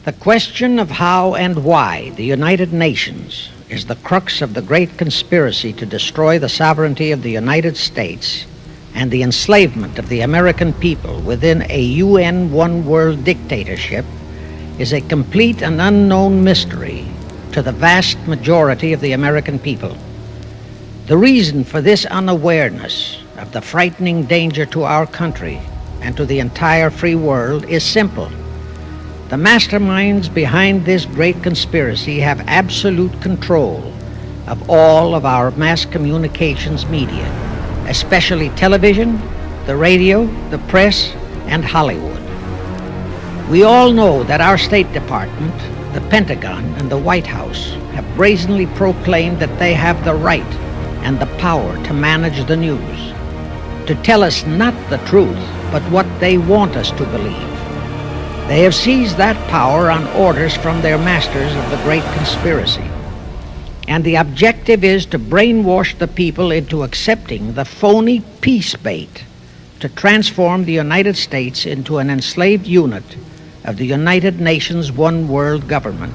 The question of how and why the United Nations is the crux of the great conspiracy to destroy the sovereignty of the United States and the enslavement of the American people within a UN one-world dictatorship is a complete and unknown mystery to the vast majority of the American people. The reason for this unawareness of the frightening danger to our country and to the entire free world is simple. The masterminds behind this great conspiracy have absolute control of all of our mass communications media, especially television, the radio, the press, and Hollywood. We all know that our State Department, the Pentagon, and the White House have brazenly proclaimed that they have the right and the power to manage the news, to tell us not the truth, but what they want us to believe. They have seized that power on orders from their masters of the great conspiracy. And the objective is to brainwash the people into accepting the phony peace bait to transform the United States into an enslaved unit of the United Nations one world government.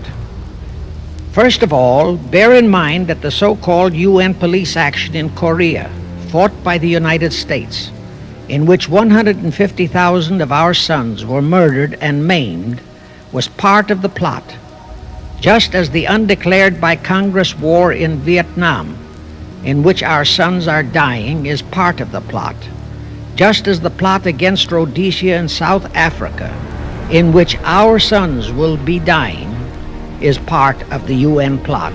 First of all, bear in mind that the so-called UN police action in Korea, fought by the United States, in which 150,000 of our sons were murdered and maimed, was part of the plot, just as the undeclared by Congress war in Vietnam, in which our sons are dying, is part of the plot, just as the plot against Rhodesia and South Africa, in which our sons will be dying, is part of the UN plot.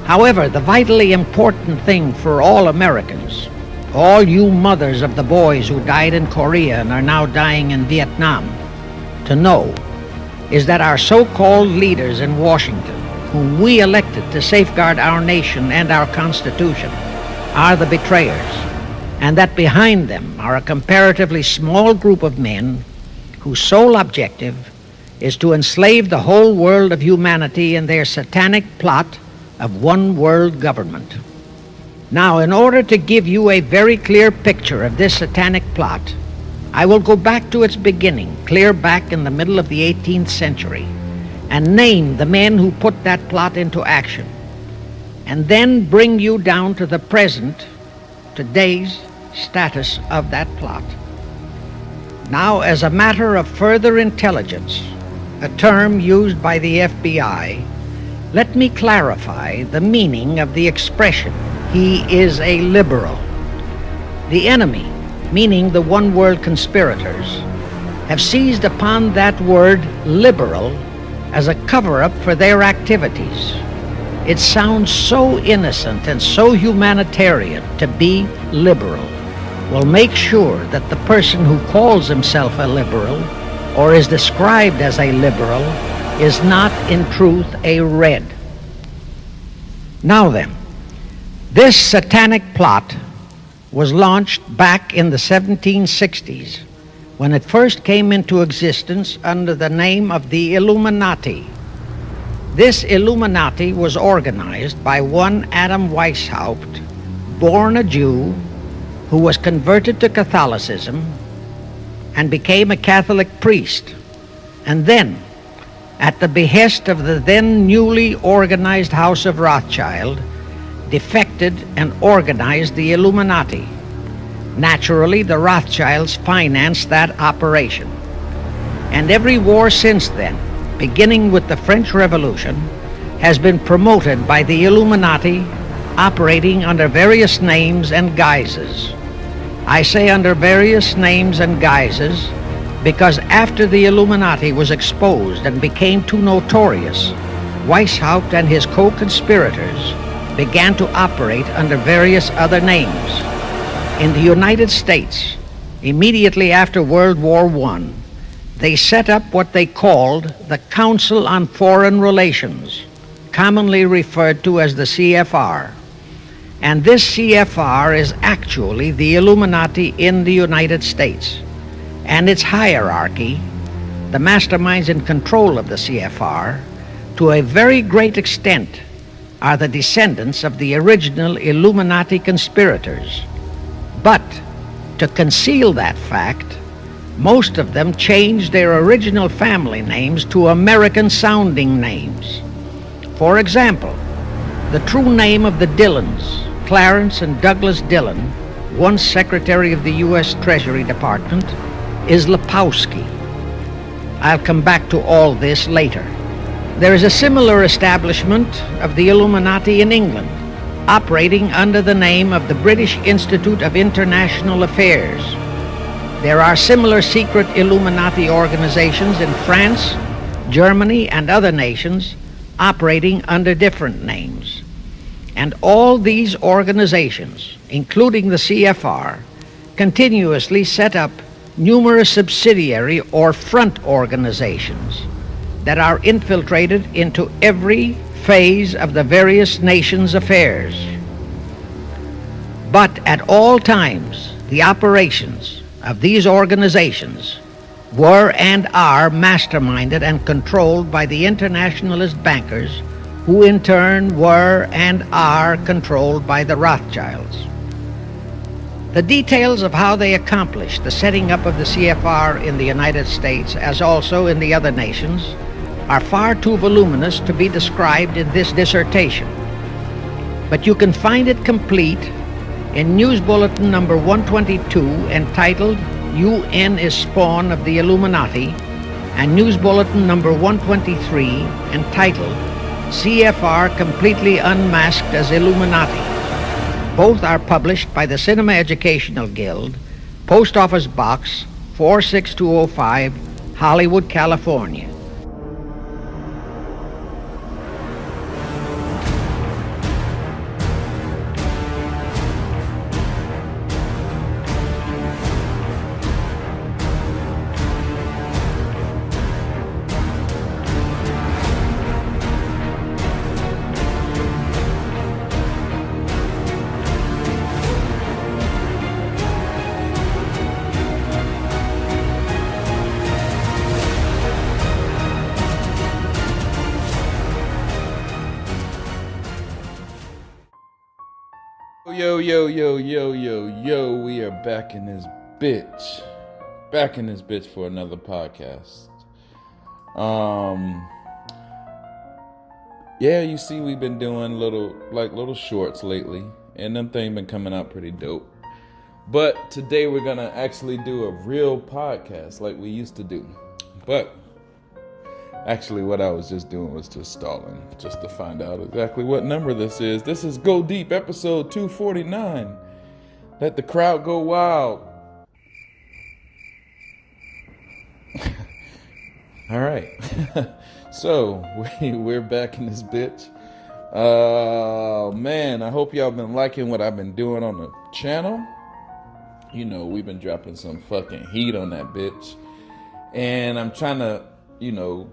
However, the vitally important thing for all Americans, all you mothers of the boys who died in Korea and are now dying in Vietnam, to know is that our so-called leaders in Washington, whom we elected to safeguard our nation and our Constitution, are the betrayers, and that behind them are a comparatively small group of men whose sole objective is to enslave the whole world of humanity in their satanic plot of one world government. Now, in order to give you a very clear picture of this satanic plot, I will go back to its beginning, clear back in the middle of the 18th century, and name the men who put that plot into action, and then bring you down to the present, today's status of that plot. Now, as a matter of further intelligence, a term used by the FBI, let me clarify the meaning of the expression, "He is a liberal." The enemy, meaning the one-world conspirators, have seized upon that word liberal as a cover-up for their activities. It sounds so innocent and so humanitarian to be liberal. Well, make sure that the person who calls himself a liberal or is described as a liberal is not in truth a red. Now then, this satanic plot was launched back in the 1760s when it first came into existence under the name of the Illuminati. This Illuminati was organized by one Adam Weishaupt, born a Jew, who was converted to Catholicism and became a Catholic priest, and then, at the behest of the then newly organized House of Rothschild, defected and organized the Illuminati. Naturally, the Rothschilds financed that operation. And every war since then, beginning with the French Revolution, has been promoted by the Illuminati, operating under various names and guises. I say under various names and guises because after the Illuminati was exposed and became too notorious, Weishaupt and his co-conspirators began to operate under various other names. In the United States, immediately after World War I, they set up what they called the Council on Foreign Relations, commonly referred to as the CFR. And this CFR is actually the Illuminati in the United States. And its hierarchy, the masterminds in control of the CFR, to a very great extent are the descendants of the original Illuminati conspirators. But to conceal that fact, Most of them changed their original family names to American-sounding names. For example, the true name of the Dillons, Clarence and Douglas Dillon, once Secretary of the U.S. Treasury Department, is Lepowski. I'll come back to all this later. There is a similar establishment of the Illuminati in England, operating under the name of the British Institute of International Affairs. There are similar secret Illuminati organizations in France, Germany, and other nations operating under different names. And all these organizations, including the CFR, continuously set up numerous subsidiary or front organizations that are infiltrated into every phase of the various nations' affairs. But at all times, the operations of these organizations were and are masterminded and controlled by the internationalist bankers, who in turn were and are controlled by the Rothschilds. The details of how they accomplished the setting up of the CFR in the United States, as also in the other nations, are far too voluminous to be described in this dissertation. But you can find it complete in News Bulletin number 122, entitled UN is Spawn of the Illuminati, and News Bulletin number 123, entitled CFR Completely Unmasked as Illuminati. Both are published by the Cinema Educational Guild, Post Office Box 46205, Hollywood, California. Yo, we are back in this bitch. Back in this bitch for another podcast. Yeah, you see we've been doing little shorts lately, and them things been coming out pretty dope. But today we're gonna actually do a real podcast like we used to do. But actually what I was just doing was just stalling, just to find out exactly what number this is. This is Go Deep, episode 249. Let the crowd go wild. All right. So, we're back in this bitch. Man, I hope y'all been liking what I've been doing on the channel. You know, we've been dropping some fucking heat on that bitch. And I'm trying to,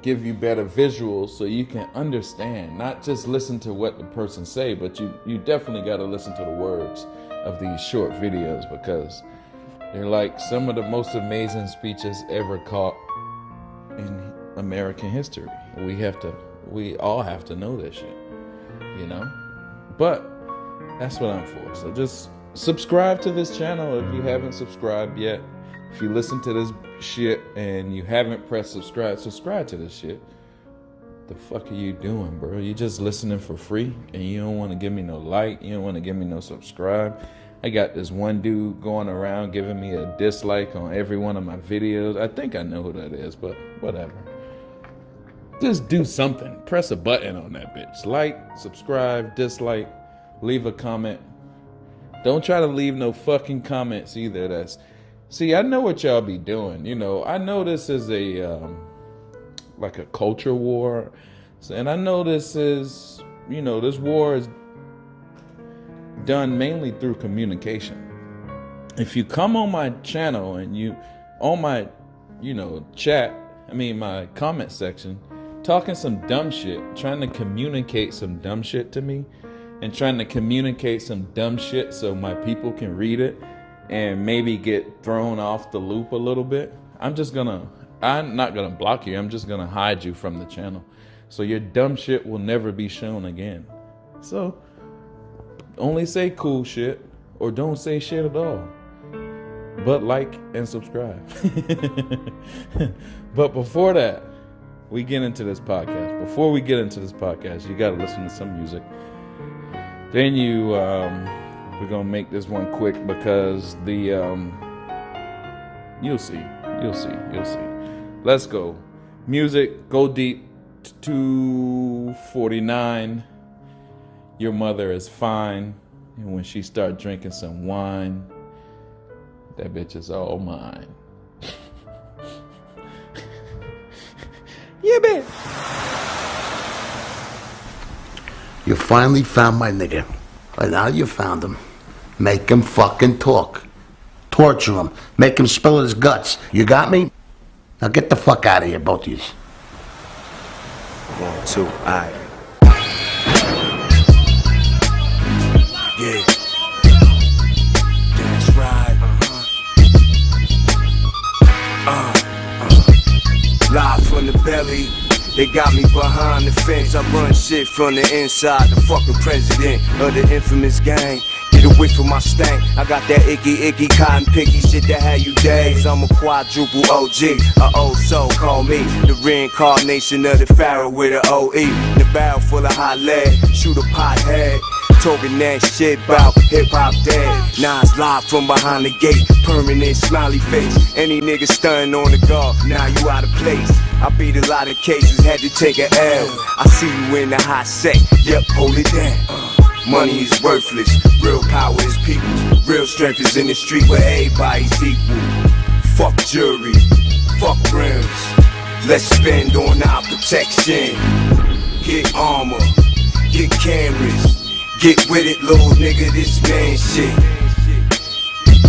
give you better visuals so you can understand. Not just listen to what the person say, but you definitely got to listen to the words of these short videos, because they're like some of the most amazing speeches ever caught in American history. We all have to know this shit, But that's what I'm for. So just subscribe to this channel if you haven't subscribed yet. If you listen to this shit and you haven't pressed subscribe to this shit. The fuck are you doing, bro? You just listening for free and you don't want to give me no like, you don't want to give me no subscribe. I got this one dude going around giving me a dislike on every one of my videos. I think I know who that is, but whatever. Just do something. Press a button on that bitch. Like, subscribe, dislike, leave a comment. Don't try to leave no fucking comments either. See, I know what y'all be doing. I know this is like a culture war. And I know this is, this war is done mainly through communication. If you come on my channel and on my, my comment section, talking some dumb shit, trying to communicate some dumb shit to me, and trying to communicate some dumb shit so my people can read it and maybe get thrown off the loop a little bit, I'm not gonna block you. I'm just gonna hide you from the channel. So your dumb shit will never be shown again. So only say cool shit or don't say shit at all. but like and subscribe. But before that, we get into this podcast. Before we get into this podcast, you got to listen to some music. Then we're going to make this one quick because you'll see. Let's go. Music, Go Deep, 249. Your mother is fine. And when she start drinking some wine, that bitch is all mine. Yeah, bitch. You finally found my nigga. And now you found him. Make him fucking talk. Torture him. Make him spill his guts. You got me? Now get the fuck out of here, both of you. 1, 2, aight. Yeah. That's right. Live from the belly. They got me behind the fence. I run shit from the inside. The fucking president of the infamous gang. Get away from my stank. I got that icky, cotton picky shit that had you days. I'm a quadruple OG, a old soul. Call me the reincarnation of the pharaoh with an OE. The barrel full of hot lead. Shoot a pothead. Talking that shit about hip-hop dead. Now it's live from behind the gate. Permanent smiley face. Any nigga stunning on the guard, now you out of place. I beat a lot of cases, had to take a L. I see you in the hot set, yep, hold it down. Money is worthless, real power is people. Real strength is in the street where everybody's equal. Fuck jury, fuck rims. Let's spend on our protection. Get armor, get cameras. Get with it, little nigga, this man shit.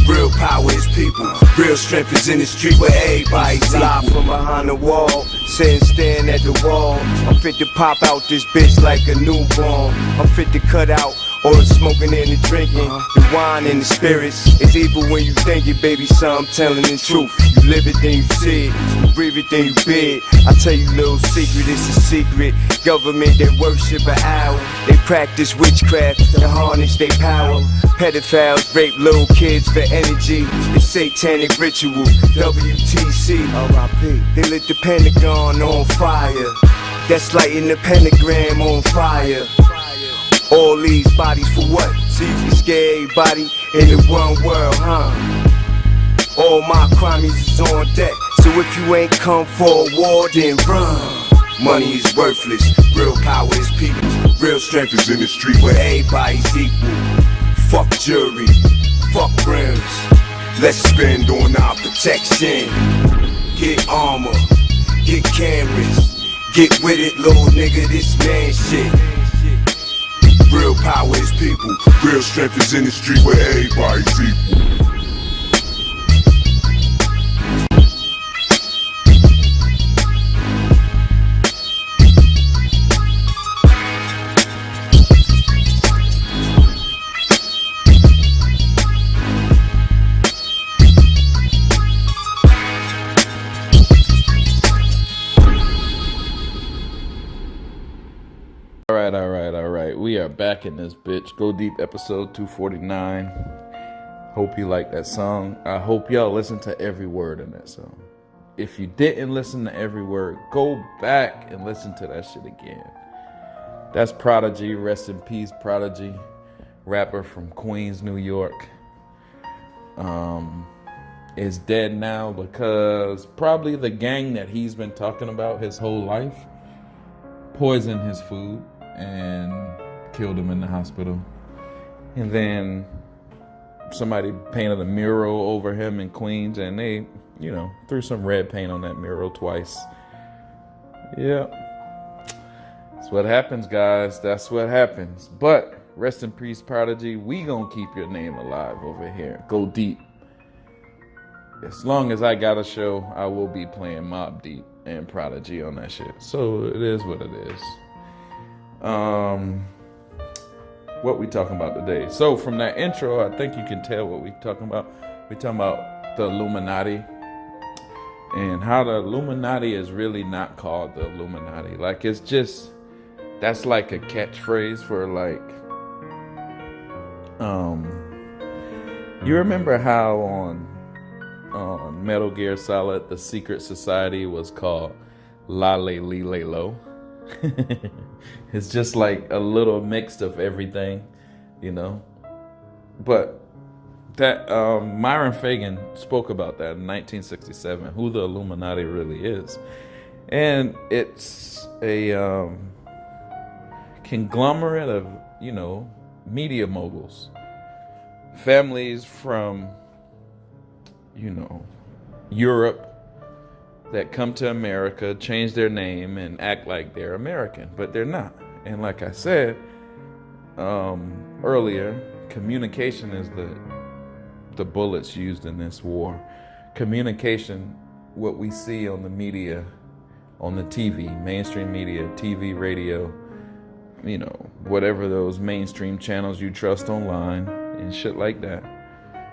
Real power is people. Real strength is in the street where everybody's live from behind the wall. Sitting staring at the wall. I'm fit to pop out this bitch like a newborn. I'm fit to cut out all the smoking and the drinking. The wine and the spirits. It's evil when you think it, baby, so I'm telling the truth. You live it, then you see it. You breathe it, then you bid. I tell you, little secret, it's a secret. Government, they worship an owl. They practice witchcraft to harness their power. Pedophiles rape little kids for energy. It's satanic ritual. WTC, R.I.P. They lit the Pentagon on fire. That's lighting the pentagram on fire. All these bodies for what? So you can scare everybody in the one world, huh? All my crimes is on deck. So if you ain't come for a war, then run. Money is worthless, real power is people. Real strength is in the street where everybody's equal. Fuck jury, fuck rims. Let's spend on our protection. Get armor, get cameras. Get with it, little nigga, this man shit. Real power is people. Real strength is in the street where everybody's equal. All right. We are back in this bitch. Go Deep episode 249. Hope you like that song. I hope y'all listen to every word in that song. If you didn't listen to every word, go back and listen to that shit again. That's Prodigy. Rest in peace, Prodigy. Rapper from Queens, New York. Is dead now because probably the gang that he's been talking about his whole life poisoned his food and killed him in the hospital. And then somebody painted a mural over him in Queens and they, threw some red paint on that mural twice. Yeah. That's what happens, guys. That's what happens. But rest in peace, Prodigy. We gonna keep your name alive over here. Go Deep. As long as I got a show, I will be playing Mobb Deep and Prodigy on that shit. So it is what it is. What we talking about today? So from that intro, I think you can tell what we talking about. We talking about the Illuminati and how the Illuminati is really not called the Illuminati. Like it's just, that's like a catchphrase for like, you remember how on on Metal Gear Solid, the secret society was called Lale Lile Lo. It's just like a little mix of everything, you know. But that Myron Fagan spoke about that in 1967, who the Illuminati really is. And it's a conglomerate of, you know, media moguls. Families from, you know, Europe that come to America, change their name, and act like they're American, but they're not. And like I said earlier, communication is the bullets used in this war. Communication, what we see on the media, on the TV, mainstream media, TV, radio, you know, whatever those mainstream channels you trust online and shit like that.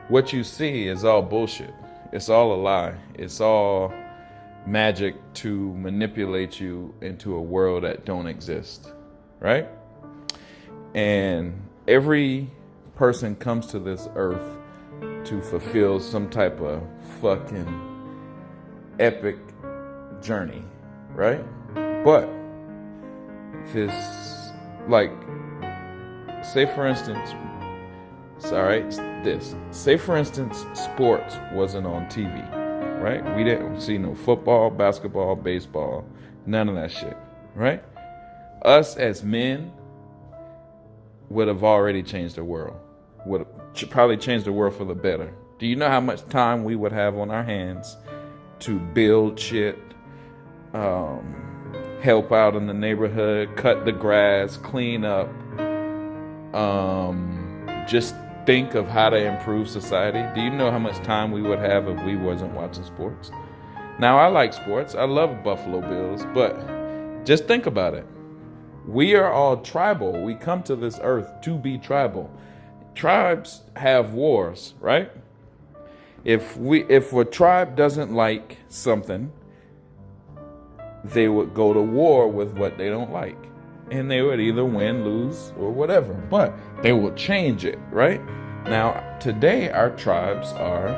What you see is all bullshit. It's all a lie. It's all magic to manipulate you into a world that don't exist, right? And every person comes to this earth to fulfill some type of fucking epic journey, right? But this, like, say for instance, sports wasn't on TV, right? We didn't see no football, basketball, baseball, none of that shit, right? Us as men would have already changed the world, would have probably changed the world for the better. Do you know how much time we would have on our hands to build shit, help out in the neighborhood, cut the grass, clean up, just think of how to improve society? Do you know how much time we would have if we wasn't watching sports? Now, I like sports. I love Buffalo Bills, but just think about it. We are all tribal. We come to this earth to be tribal. Tribes have wars, right? If a tribe doesn't like something, they would go to war with what they don't like. And they would either win, lose, or whatever. But they will change it, right? Now, today our tribes are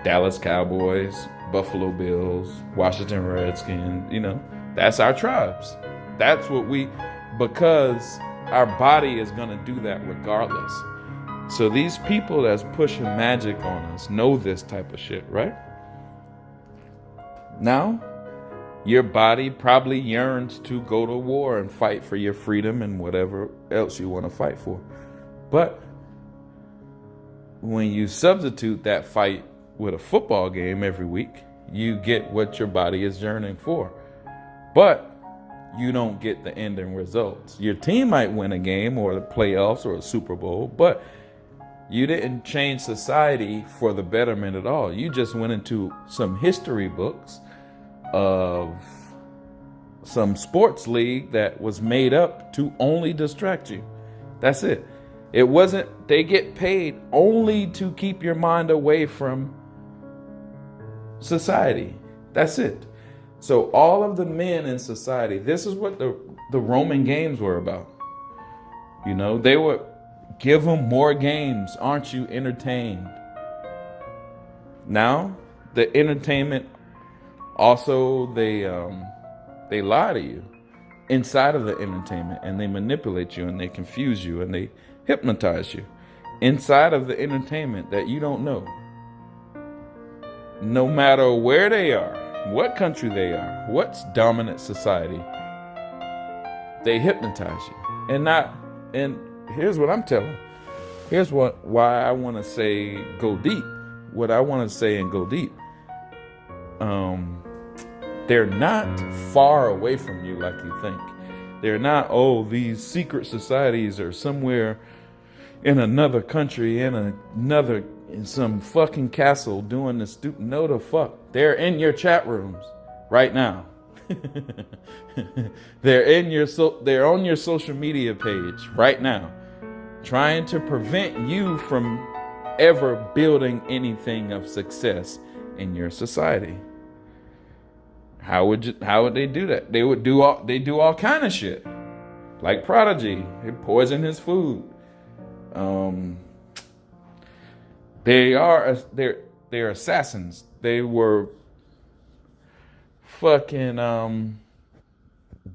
Dallas Cowboys, Buffalo Bills, Washington Redskins, you know. That's our tribes. That's what because our body is going to do that regardless. So these people that's pushing magic on us know this type of shit, right? Now, your body probably yearns to go to war and fight for your freedom and whatever else you want to fight for. But when you substitute that fight with a football game every week, you get what your body is yearning for. But you don't get the ending results. Your team might win a game or the playoffs or a Super Bowl, but you didn't change society for the betterment at all. You just went into some history books of some sports league that was made up to only distract you. That's it. It wasn't, they get paid only to keep your mind away from society. That's it. So all of the men in society, this is what the Roman games were about. You know, they would give them more games. Aren't you entertained? Now, the entertainment also, they lie to you inside of the entertainment, and they manipulate you, and they confuse you, and they hypnotize you inside of the entertainment that you don't know. No matter where they are, what country they are, what's dominant society, they hypnotize you. And here's what I'm telling. Here's why I want to say go deep. What I want to say and go deep. They're not far away from you like you think. They're not, these secret societies are somewhere in another country, in some fucking castle doing this stupid. No, the fuck. They're in your chat rooms right now. They're on your social media page right now, trying to prevent you from ever building anything of success in your society. How would they do that? They do all kind of shit. Like Prodigy, they poison his food. They're assassins. They were fucking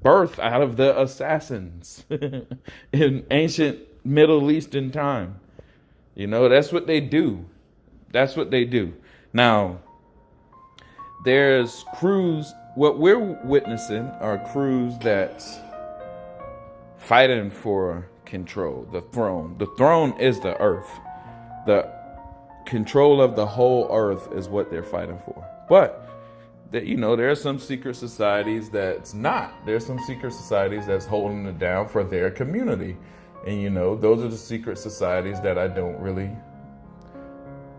birthed out of the assassins in ancient Middle Eastern time. You know, that's what they do. That's what they do. Now, there's crews. What we're witnessing are crews that's fighting for control, the throne. The throne is the earth. The control of the whole earth is what they're fighting for. But that, you know, there are some secret societies that's not. There's some secret societies that's holding it down for their community. And, you know, those are the secret societies that I don't really,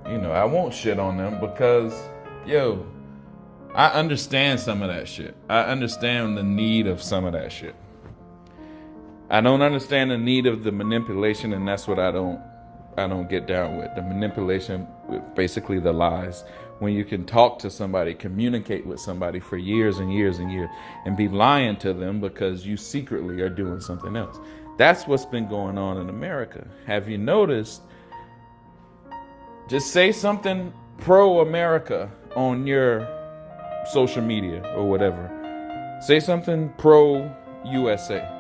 you know, I won't shit on them because, yo, I understand some of that shit. I understand the need of some of that shit. I don't understand the need of the manipulation, and that's what I don't get down with. The manipulation, basically the lies. When you can talk to somebody, communicate with somebody for years and years and years, and be lying to them because you secretly are doing something else. That's what's been going on in America. Have you noticed? Just say something pro-America on your social media or whatever. Say something pro-USA.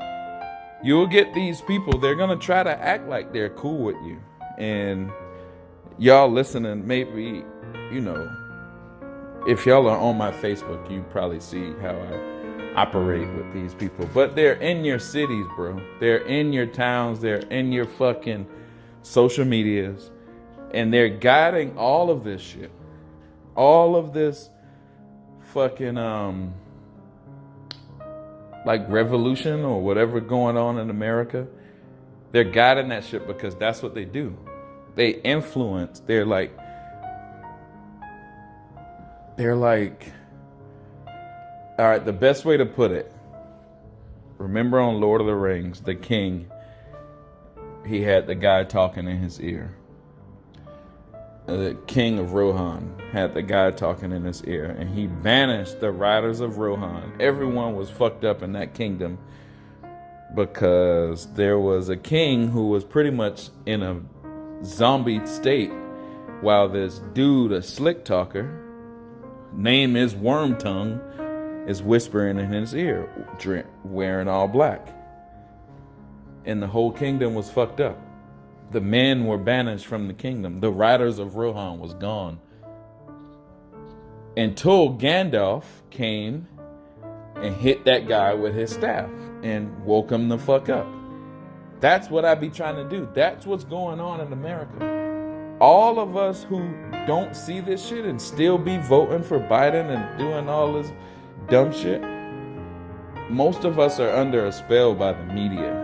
You'll get these people, they're going to try to act like they're cool with you. And y'all listening, maybe, you know, if y'all are on my Facebook, you probably see how I operate with these people. But they're in your cities, bro. They're in your towns. They're in your fucking social medias. And they're guiding all of this shit. All of this fucking, like revolution or whatever going on in America. They're guiding that shit because that's what they do. They influence. They're like, all right, the best way to put it. Remember on Lord of the Rings, the king, he had the guy talking in his ear. The king of Rohan had the guy talking in his ear, and he banished the riders of Rohan. Everyone was fucked up in that kingdom because there was a king who was pretty much in a zombie state, while this dude, a slick talker, name is Wormtongue, is whispering in his ear, wearing all black. And the whole kingdom was fucked up. The men were banished from the kingdom. The riders of Rohan was gone. Until Gandalf came and hit that guy with his staff and woke him the fuck up. That's what I be trying to do. That's what's going on in America. All of us who don't see this shit and still be voting for Biden and doing all this dumb shit, most of us are under a spell by the media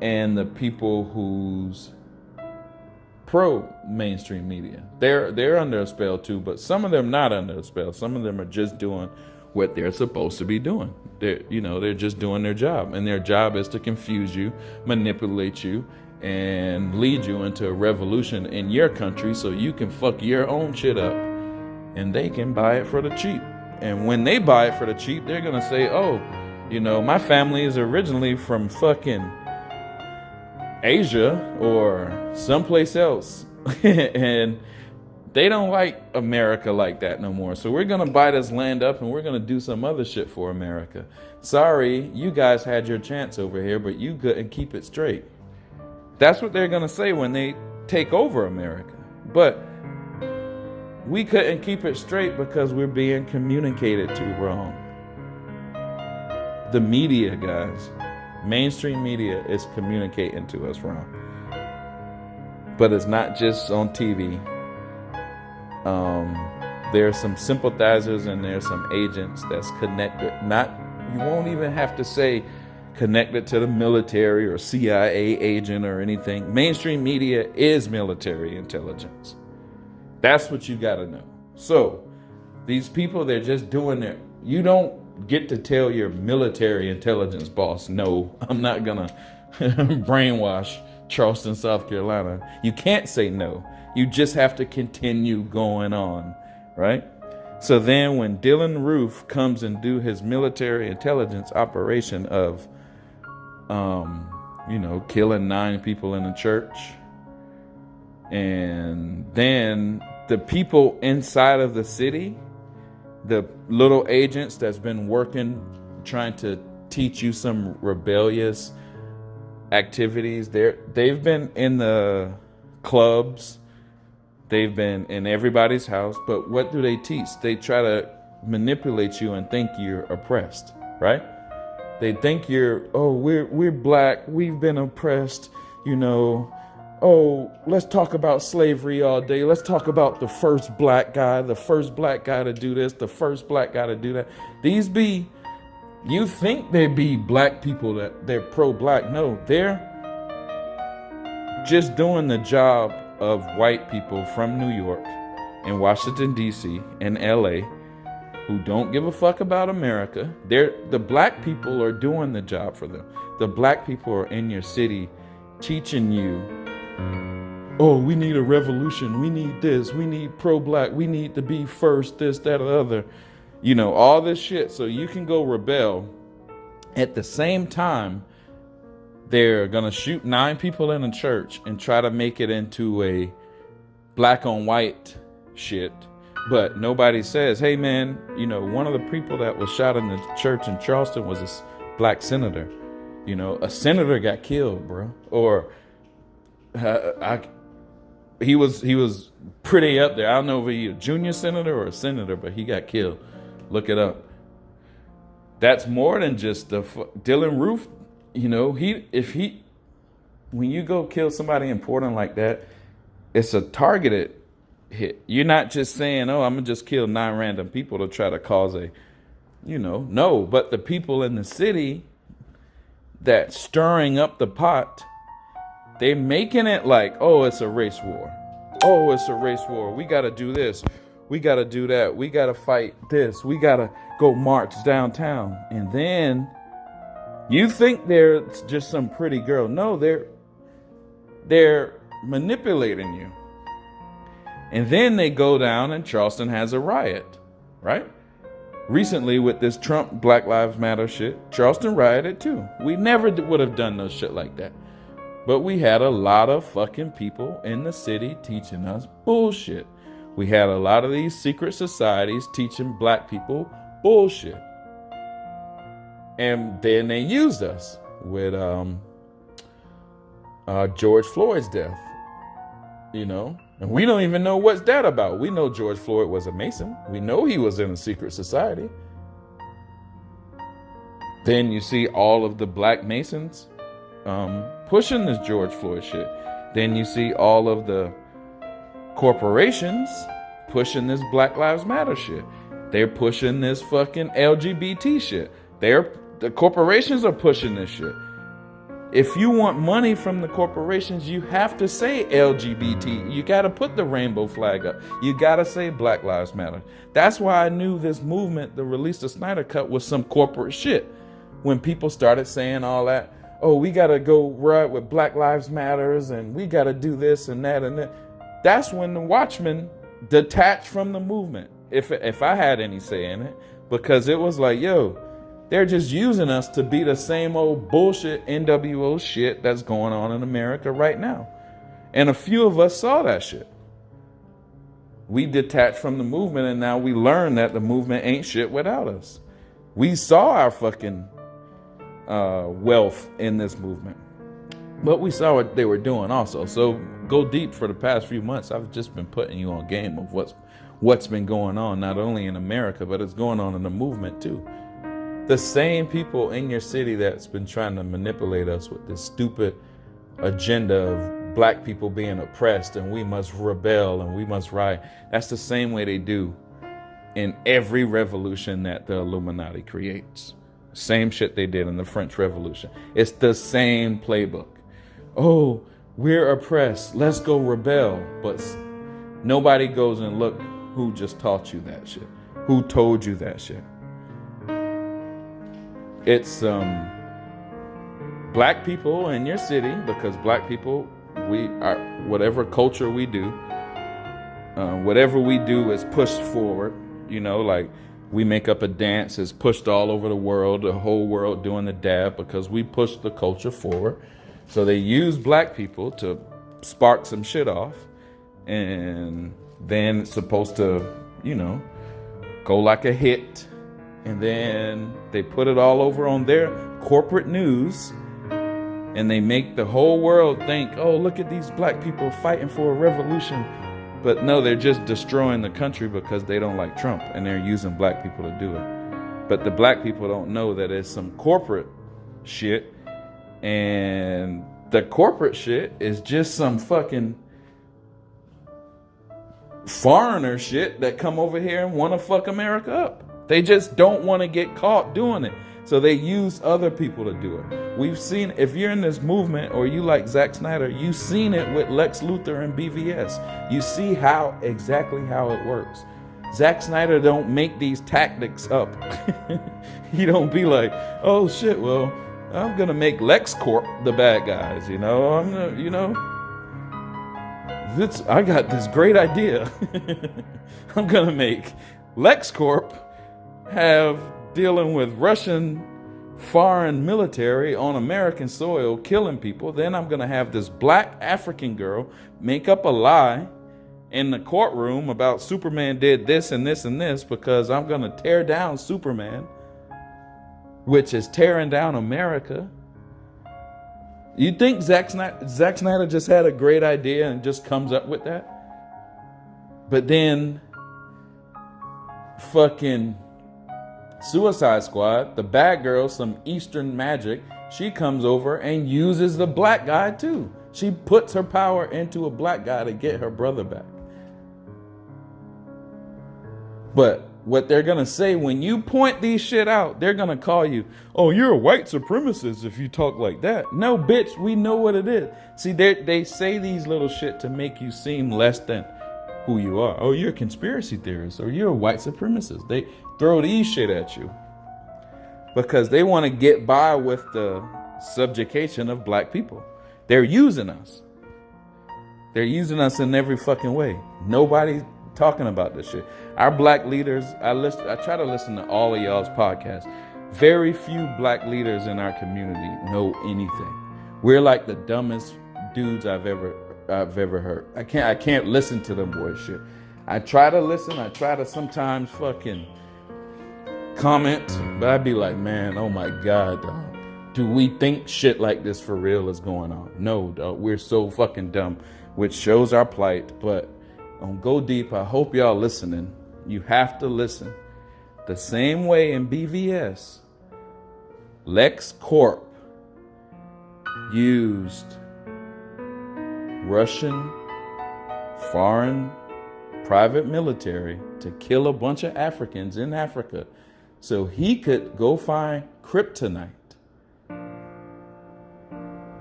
and the people who's pro-mainstream media. They're under a spell too, but some of them not under a spell. Some of them are just doing what they're supposed to be doing. They're just doing their job, and their job is to confuse you, manipulate you, and lead you into a revolution in your country so you can fuck your own shit up, and they can buy it for the cheap. And when they buy it for the cheap, they're gonna say, oh, my family is originally from fucking Asia or someplace else. And they don't like America like that no more. So we're going to buy this land up and we're going to do some other shit for America. Sorry, you guys had your chance over here, but you couldn't keep it straight. That's what they're going to say when they take over America. But we couldn't keep it straight because we're being communicated to wrong. The media, guys. Mainstream media is communicating to us wrong. But it's not just on TV. There's some sympathizers and there's some agents that's connected. You won't even have to say connected to the military or CIA agent or anything. Mainstream media is military intelligence. That's what you got to know. So these people, they're just doing their... You don't get to tell your military intelligence boss, no, I'm not gonna brainwash Charleston, South Carolina. You can't say no. You just have to continue going on, right? So then when Dylan Roof comes and do his military intelligence operation of, killing 9 people in a church And then the people inside of the city, the little agents that's been working, trying to teach you some rebellious activities, they've been in the clubs, they've been in everybody's house, but what do they teach? They try to manipulate you and think you're oppressed, right? They think we're black, we've been oppressed, let's talk about slavery all day. Let's talk about the first black guy to do this, the first black guy to do that. You think they be black people, that they're pro-black. No, they're just doing the job of white people from New York and Washington, D.C. and L.A. who don't give a fuck about America. The black people are doing the job for them. The black people are in your city teaching you, we need a revolution. We need this. We need pro-black. We need to be first, this, that, or the other. All this shit so you can go rebel. At the same time, they're going to shoot 9 people in a church and try to make it into a black on white shit. But nobody says, hey, man, one of the people that was shot in the church in Charleston was a black senator. A senator got killed, bro. Or he was pretty up there. I don't know if he's a junior senator or a senator, but he got killed. Look it up. That's more than just Dylan Roof. When you go kill somebody important like that, it's a targeted hit. You're not just saying, I'm gonna just kill 9 random people to try to cause no. But the people in the city that stirring up the pot, they making it like, it's a race war. It's a race war. We got to do this. We got to do that. We got to fight this. We got to go march downtown. And then you think they're just some pretty girl. No, they're manipulating you. And then they go down and Charleston has a riot, right? Recently with this Trump Black Lives Matter shit, Charleston rioted too. We never would have done no shit like that. But we had a lot of fucking people in the city teaching us bullshit. We had a lot of these secret societies teaching black people bullshit. And then they used us with George Floyd's death. And we don't even know what's that about. We know George Floyd was a Mason. We know he was in a secret society. Then you see all of the black Masons pushing this George Floyd shit. Then you see all of the corporations pushing this Black Lives Matter shit. They're pushing this fucking LGBT shit. The corporations are pushing this shit. If you want money from the corporations, you have to say LGBT. You got to put the rainbow flag up. You got to say Black Lives Matter. That's why I knew this movement, the Release the Snyder Cut, was some corporate shit. When people started saying all that, we got to go right with Black Lives Matters and we got to do this and that and that. That's when the Watchmen detached from the movement, if I had any say in it, because it was like, they're just using us to be the same old bullshit NWO shit that's going on in America right now. And a few of us saw that shit. We detached from the movement and now we learn that the movement ain't shit without us. We saw our fucking wealth in this movement. But we saw what they were doing also. So go deep. For the past few months, I've just been putting you on game of what's been going on, not only in America, but it's going on in the movement too. The same people in your city that's been trying to manipulate us with this stupid agenda of black people being oppressed and we must rebel and we must riot. That's the same way they do in every revolution that the Illuminati creates. Same shit they did in the French Revolution. It's the same playbook. We're oppressed. Let's go rebel. But nobody goes and look who just taught you that shit. Who told you that shit. It's black people in your city, because black people, we are, whatever culture we do, whatever we do is pushed forward. Like we make up a dance, is pushed all over the world, the whole world doing the dab, because we push the culture forward. So they use black people to spark some shit off. and then it's supposed to, go like a hit, and then they put it all over on their corporate news, and they make the whole world think, oh, look at these black people fighting for a revolution. But no, they're just destroying the country because they don't like Trump, and they're using black people to do it. But the black people don't know that it's some corporate shit, and the corporate shit is just some fucking foreigner shit that come over here and want to fuck America up. They just don't want to get caught doing it. So they use other people to do it. We've seen, if you're in this movement or you like Zack Snyder, you've seen it with Lex Luthor and BVS. You see exactly how it works. Zack Snyder don't make these tactics up. He don't be like, oh shit, well, I'm gonna make LexCorp the bad guys, I got this great idea. I'm gonna make LexCorp have dealing with Russian foreign military on American soil killing people. Then I'm gonna have this black African girl make up a lie in the courtroom about Superman did this and this and this, because I'm gonna tear down Superman, which is tearing down America. You think Zack Snyder just had a great idea and just comes up with that? But then fucking Suicide Squad, the bad girl, some Eastern magic, she comes over and uses the black guy too. She puts her power into a black guy to get her brother back. But what they're going to say when you point these shit out, they're going to call you, oh, you're a white supremacist if you talk like that. No, bitch, we know what it is. See, they say these little shit to make you seem less than who you are. Oh, you're a conspiracy theorist, or you're a white supremacist. They throw these shit at you because they want to get by with the subjugation of black people. They're using us. They're using us in every fucking way. Nobody's talking about this shit. Our black leaders, I try to listen to all of y'all's podcasts. Very few black leaders in our community know anything. We're like the dumbest dudes I've ever heard. I can't listen to them boy shit. I try to listen. I try to sometimes fucking comment, but I'd be like, man, oh my God, dog. Do we think shit like this for real is going on? No, dog. We're so fucking dumb, which shows our plight. But on Go Deep, I hope y'all listening. You have to listen. The same way in BVS, LexCorp used Russian foreign private military to kill a bunch of Africans in Africa so he could go find kryptonite.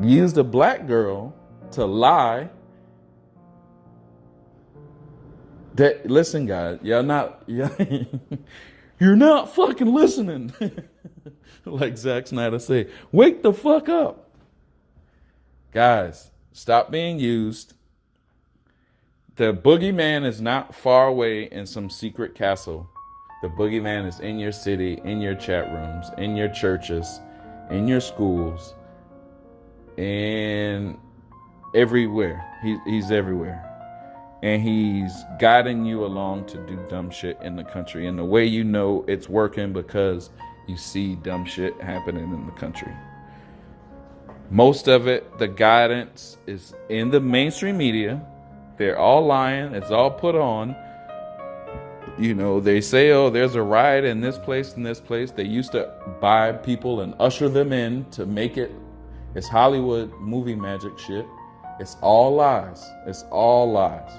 Used a black girl to lie. That, listen, guys, you're not fucking listening. Like Zack Snyder say, wake the fuck up. Guys, stop being used. The boogeyman is not far away in some secret castle. The boogeyman is in your city, in your chat rooms, in your churches, in your schools, and everywhere. He's everywhere. And he's guiding you along to do dumb shit in the country. And the way you know it's working, because you see dumb shit happening in the country. Most of it, the guidance is in the mainstream media. They're all lying. It's all put on. They say, oh, there's a riot in this place and this place. They used to buy people and usher them in to make it. It's Hollywood movie magic shit. It's all lies. It's all lies.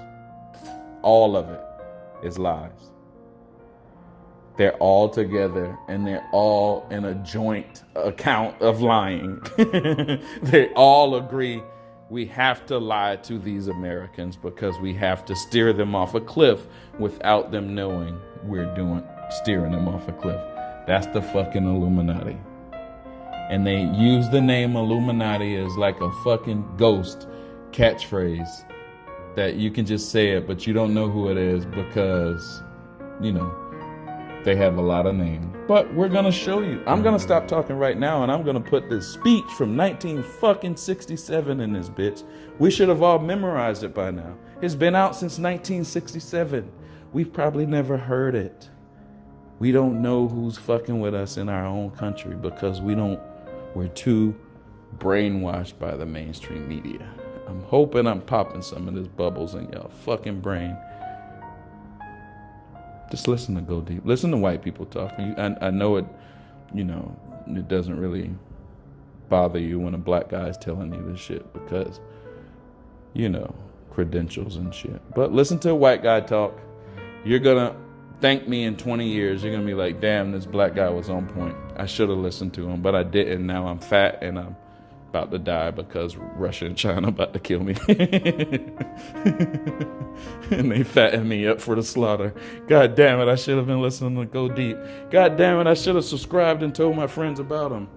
All of it is lies. They're all together and they're all in a joint account of lying. They all agree we have to lie to these Americans because we have to steer them off a cliff without them knowing we're steering them off a cliff. That's the fucking Illuminati. And they use the name Illuminati as like a fucking ghost catchphrase that you can just say it, but you don't know who it is because, They have a lot of names. But we're going to show you. I'm going to stop talking right now, and I'm going to put this speech from 1967 in this bitch. We should have all memorized it by now. It's been out since 1967. We've probably never heard it. We don't know who's fucking with us in our own country because we're too brainwashed by the mainstream media. I'm hoping I'm popping some of this bubbles in your fucking brain. Just listen to Go Deep. Listen to white people talk. I know it, it doesn't really bother you when a black guy's telling you this shit because, credentials and shit. But listen to a white guy talk. You're going to thank me in 20 years. You're going to be like, damn, this black guy was on point. I should have listened to him, but I didn't. Now I'm fat and I'm about to die because Russia and China about to kill me. And they fatten me up for the slaughter. God damn it, I should have been listening to Go Deep. God damn it, I should have subscribed and told my friends about them.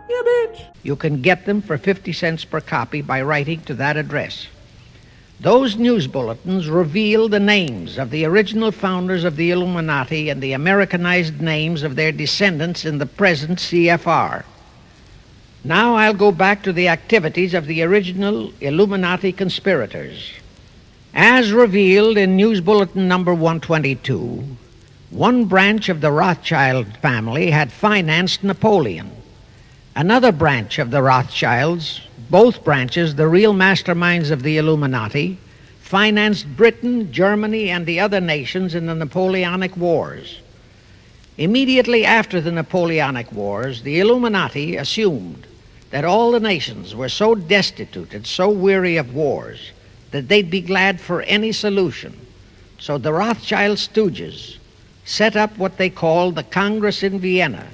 Yeah, bitch. You can get them for 50 cents per copy by writing to that address. Those news bulletins reveal the names of the original founders of the Illuminati and the Americanized names of their descendants in the present CFR. Now I'll go back to the activities of the original Illuminati conspirators. As revealed in News Bulletin number 122, one branch of the Rothschild family had financed Napoleon. Another branch of the Rothschilds, both branches the real masterminds of the Illuminati, financed Britain, Germany, and the other nations in the Napoleonic Wars. Immediately after the Napoleonic Wars, the Illuminati assumed that all the nations were so destitute and so weary of wars that they'd be glad for any solution. So the Rothschild stooges set up what they called the Congress in Vienna,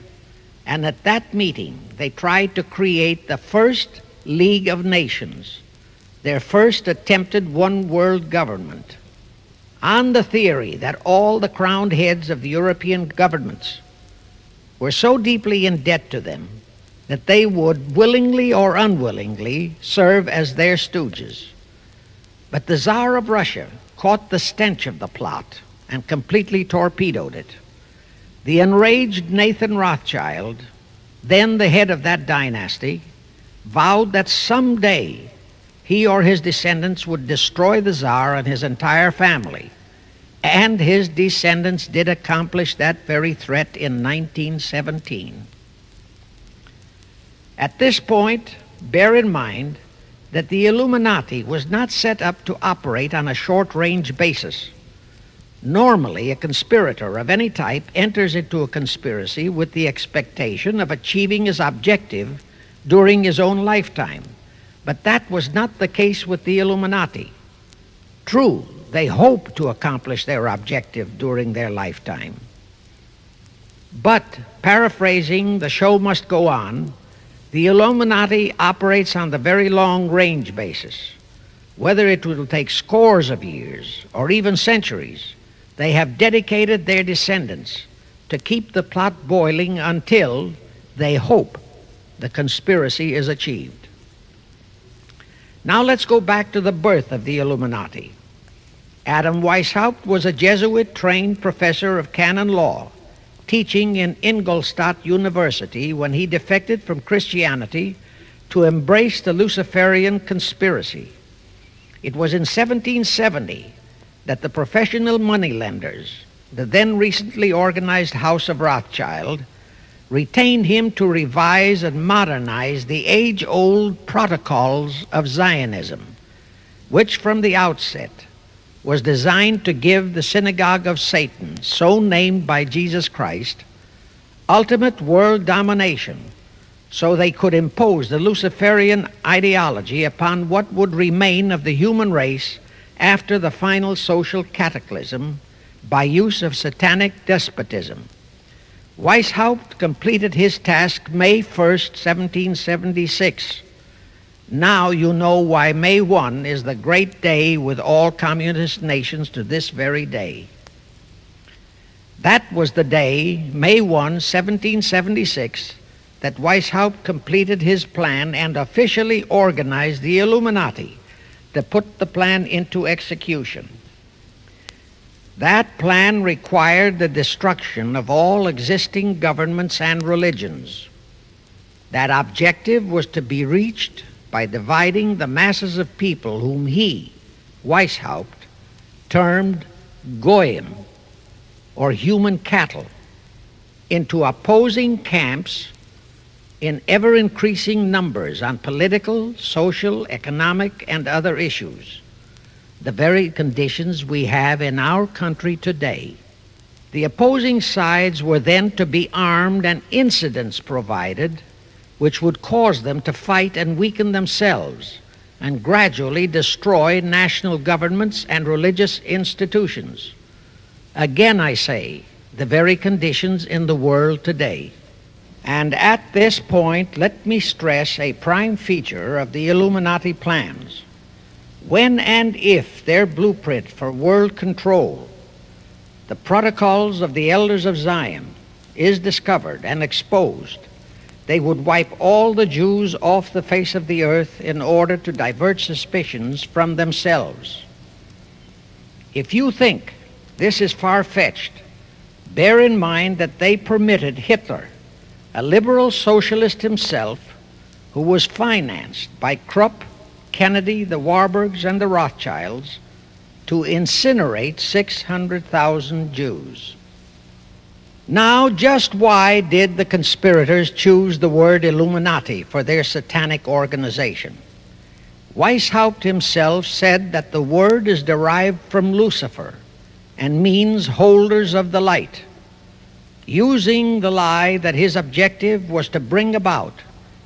and at that meeting they tried to create the first League of Nations, their first attempted one world government, on the theory that all the crowned heads of the European governments were so deeply in debt to them that they would willingly or unwillingly serve as their stooges. But the Tsar of Russia caught the stench of the plot and completely torpedoed it. The enraged Nathan Rothschild, then the head of that dynasty, vowed that someday he or his descendants would destroy the Tsar and his entire family. And his descendants did accomplish that very threat in 1917. At this point, bear in mind that the Illuminati was not set up to operate on a short-range basis. Normally, a conspirator of any type enters into a conspiracy with the expectation of achieving his objective during his own lifetime. But that was not the case with the Illuminati. True, they hoped to accomplish their objective during their lifetime. But, paraphrasing The Show Must Go On, the Illuminati operates on the very long-range basis. Whether it will take scores of years or even centuries, they have dedicated their descendants to keep the plot boiling until they hope the conspiracy is achieved. Now let's go back to the birth of the Illuminati. Adam Weishaupt was a Jesuit-trained professor of canon law, teaching in Ingolstadt University when he defected from Christianity to embrace the Luciferian conspiracy. It was in 1770 that the professional moneylenders, the then recently organized House of Rothschild, retained him to revise and modernize the age-old protocols of Zionism, which from the outset was designed to give the synagogue of Satan, so named by Jesus Christ, ultimate world domination, so they could impose the Luciferian ideology upon what would remain of the human race after the final social cataclysm by use of satanic despotism. Weishaupt completed his task May 1st, 1776. Now you know why May 1 is the great day with all communist nations to this very day. That was the day, May 1, 1776, that Weishaupt completed his plan and officially organized the Illuminati to put the plan into execution. That plan required the destruction of all existing governments and religions. That objective was to be reached by dividing the masses of people whom he, Weishaupt, termed goyim, or human cattle, into opposing camps in ever-increasing numbers on political, social, economic, and other issues, the very conditions we have in our country today. The opposing sides were then to be armed and incidents provided which would cause them to fight and weaken themselves and gradually destroy national governments and religious institutions. Again, I say, the very conditions in the world today. And at this point, let me stress a prime feature of the Illuminati plans. When and if their blueprint for world control, the protocols of the elders of Zion, is discovered and exposed, they would wipe all the Jews off the face of the earth in order to divert suspicions from themselves. If you think this is far-fetched, bear in mind that they permitted Hitler, a liberal socialist himself, who was financed by Krupp, Kennedy, the Warburgs, and the Rothschilds, to incinerate 600,000 Jews. Now, just why did the conspirators choose the word Illuminati for their satanic organization? Weishaupt himself said that the word is derived from Lucifer and means holders of the light, using the lie that his objective was to bring about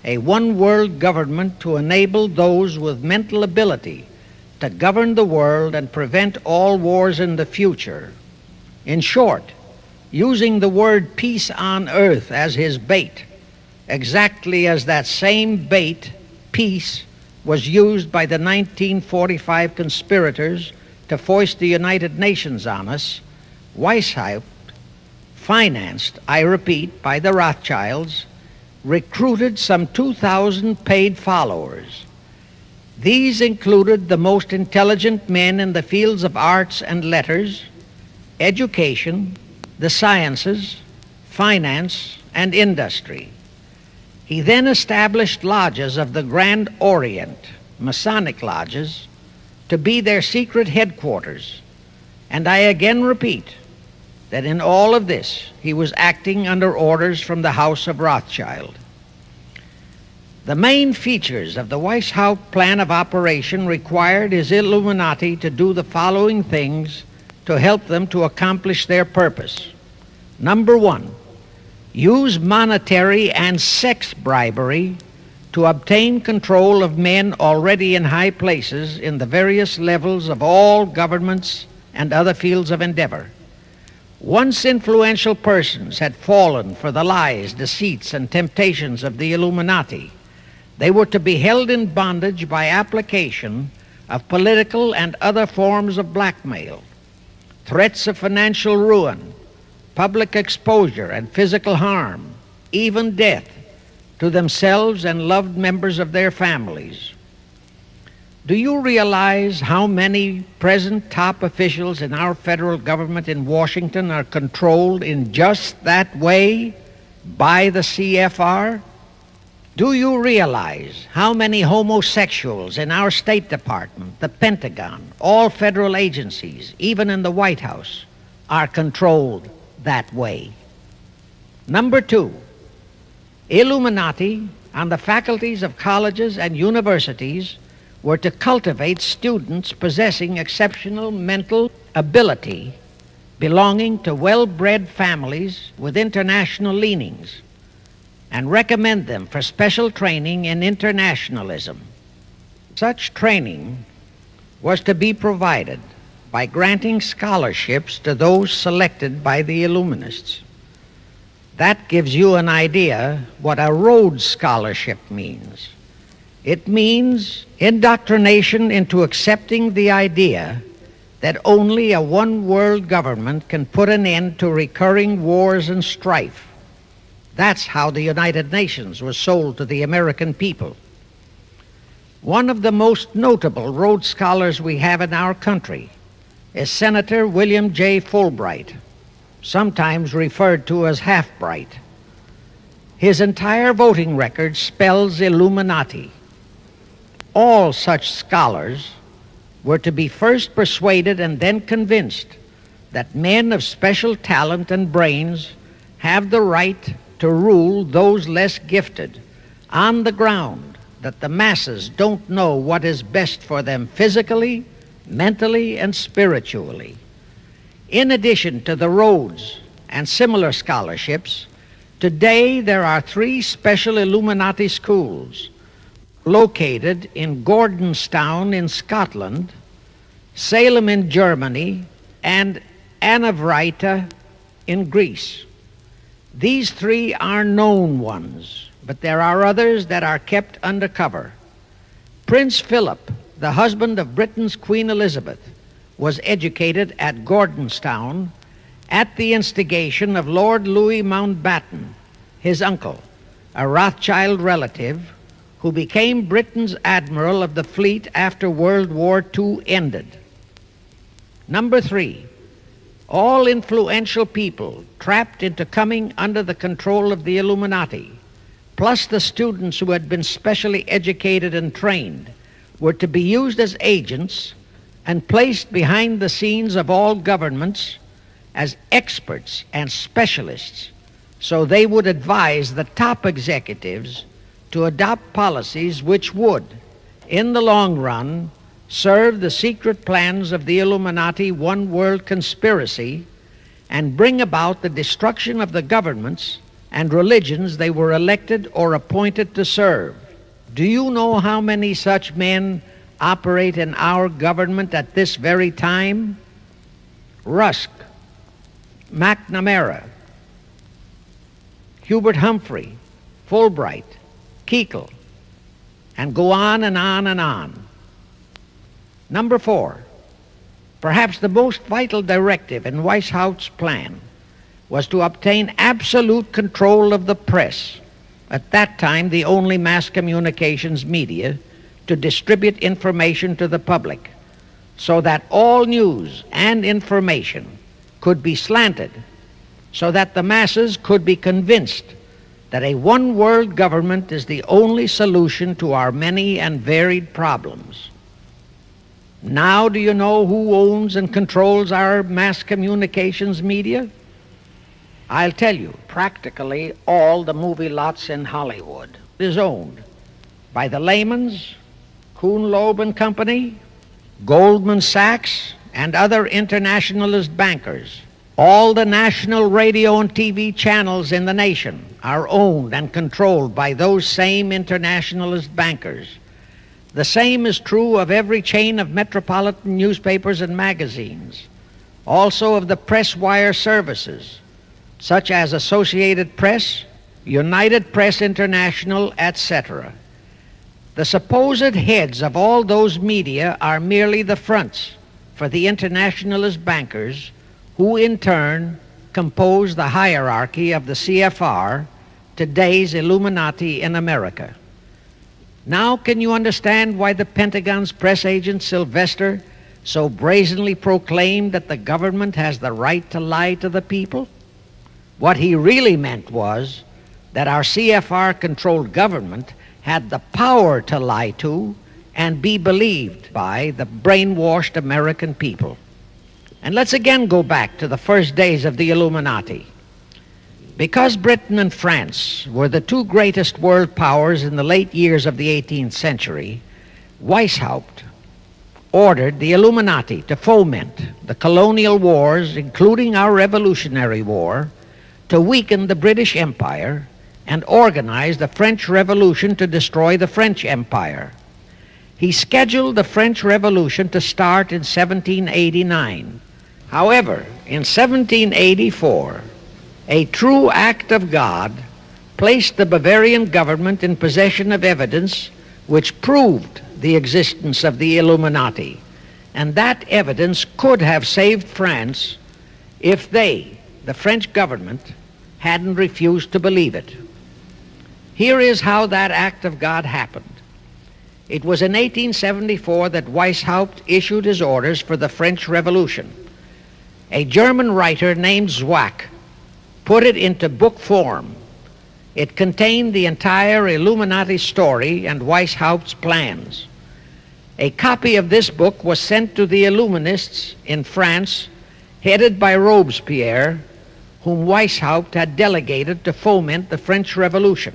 a one-world government to enable those with mental ability to govern the world and prevent all wars in the future. In short, using the word peace on earth as his bait, exactly as that same bait, peace, was used by the 1945 conspirators to foist the United Nations on us. Weishaupt, financed, I repeat, by the Rothschilds, recruited some 2,000 paid followers. These included the most intelligent men in the fields of arts and letters, education, the sciences, finance, and industry. He then established lodges of the Grand Orient, Masonic lodges, to be their secret headquarters. And I again repeat that in all of this he was acting under orders from the House of Rothschild. The main features of the Weishaupt plan of operation required his Illuminati to do the following things to help them to accomplish their purpose. Number one, use monetary and sex bribery to obtain control of men already in high places in the various levels of all governments and other fields of endeavor. Once influential persons had fallen for the lies, deceits, and temptations of the Illuminati, they were to be held in bondage by application of political and other forms of blackmail, threats of financial ruin, public exposure and physical harm, even death, to themselves and loved members of their families. Do you realize how many present top officials in our federal government in Washington are controlled in just that way by the CFR? Do you realize how many homosexuals in our State Department, the Pentagon, all federal agencies, even in the White House, are controlled that way? Number two, Illuminati on the faculties of colleges and universities were to cultivate students possessing exceptional mental ability, belonging to well-bred families with international leanings, and recommend them for special training in internationalism. Such training was to be provided by granting scholarships to those selected by the Illuminists. That gives you an idea what a Rhodes Scholarship means. It means indoctrination into accepting the idea that only a one-world government can put an end to recurring wars and strife. That's how the United Nations was sold to the American people. One of the most notable Rhodes Scholars we have in our country is Senator William J. Fulbright, sometimes referred to as Half-Bright. His entire voting record spells Illuminati. All such scholars were to be first persuaded and then convinced that men of special talent and brains have the right to rule those less gifted on the ground that the masses don't know what is best for them physically, mentally, and spiritually. In addition to the Rhodes and similar scholarships, today there are 3 special Illuminati schools located in Gordonstown in Scotland, Salem in Germany, and Anavrita in Greece. These 3 are known ones, but there are others that are kept undercover. Prince Philip, the husband of Britain's Queen Elizabeth, was educated at Gordonstown at the instigation of Lord Louis Mountbatten, his uncle, a Rothschild relative who became Britain's admiral of the fleet after World War II ended. Number 3, all influential people trapped into coming under the control of the Illuminati, plus the students who had been specially educated and trained, were to be used as agents and placed behind the scenes of all governments as experts and specialists, so they would advise the top executives to adopt policies which would, in the long run, serve the secret plans of the Illuminati one world conspiracy and bring about the destruction of the governments and religions they were elected or appointed to serve. Do you know how many such men operate in our government at this very time? Rusk, McNamara, Hubert Humphrey, Fulbright, Kuchel, and go on and on and on. Number 4, perhaps the most vital directive in Weishaupt's plan was to obtain absolute control of the press, at that time the only mass communications media, to distribute information to the public, so that all news and information could be slanted, so that the masses could be convinced that a one-world government is the only solution to our many and varied problems. Now do you know who owns and controls our mass communications media? I'll tell you, practically all the movie lots in Hollywood is owned by the Lehmans, Kuhn Loeb and Company, Goldman Sachs, and other internationalist bankers. All the national radio and TV channels in the nation are owned and controlled by those same internationalist bankers. The same is true of every chain of metropolitan newspapers and magazines, also of the press wire services, such as Associated Press, United Press International, etc. The supposed heads of all those media are merely the fronts for the internationalist bankers, who in turn compose the hierarchy of the CFR, today's Illuminati in America. Now can you understand why the Pentagon's press agent Sylvester so brazenly proclaimed that the government has the right to lie to the people? What he really meant was that our CFR-controlled government had the power to lie to and be believed by the brainwashed American people. And let's again go back to the first days of the Illuminati. Because Britain and France were the 2 greatest world powers in the late years of the 18th century, Weishaupt ordered the Illuminati to foment the colonial wars, including our Revolutionary War, to weaken the British Empire and organize the French Revolution to destroy the French Empire. He scheduled the French Revolution to start in 1789. However, in 1784, a true act of God placed the Bavarian government in possession of evidence which proved the existence of the Illuminati, and that evidence could have saved France if they, the French government, hadn't refused to believe it. Here is how that act of God happened. It was in 1874 that Weishaupt issued his orders for the French Revolution. A German writer named Zwack put it into book form. It contained the entire Illuminati story and Weishaupt's plans. A copy of this book was sent to the Illuminists in France, headed by Robespierre, whom Weishaupt had delegated to foment the French Revolution.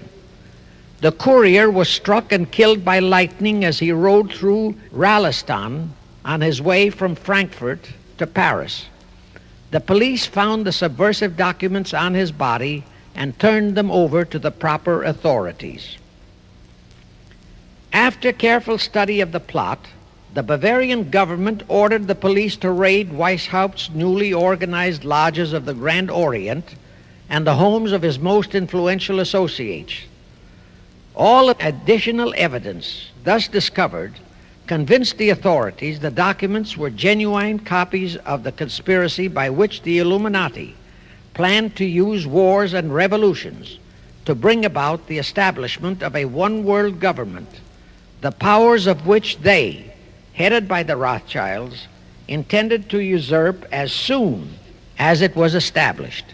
The courier was struck and killed by lightning as he rode through Ralston on his way from Frankfurt to Paris. The police found the subversive documents on his body and turned them over to the proper authorities. After careful study of the plot, the Bavarian government ordered the police to raid Weishaupt's newly organized lodges of the Grand Orient and the homes of his most influential associates. All additional evidence thus discovered convinced the authorities the documents were genuine copies of the conspiracy by which the Illuminati planned to use wars and revolutions to bring about the establishment of a one-world government, the powers of which they, headed by the Rothschilds, intended to usurp as soon as it was established,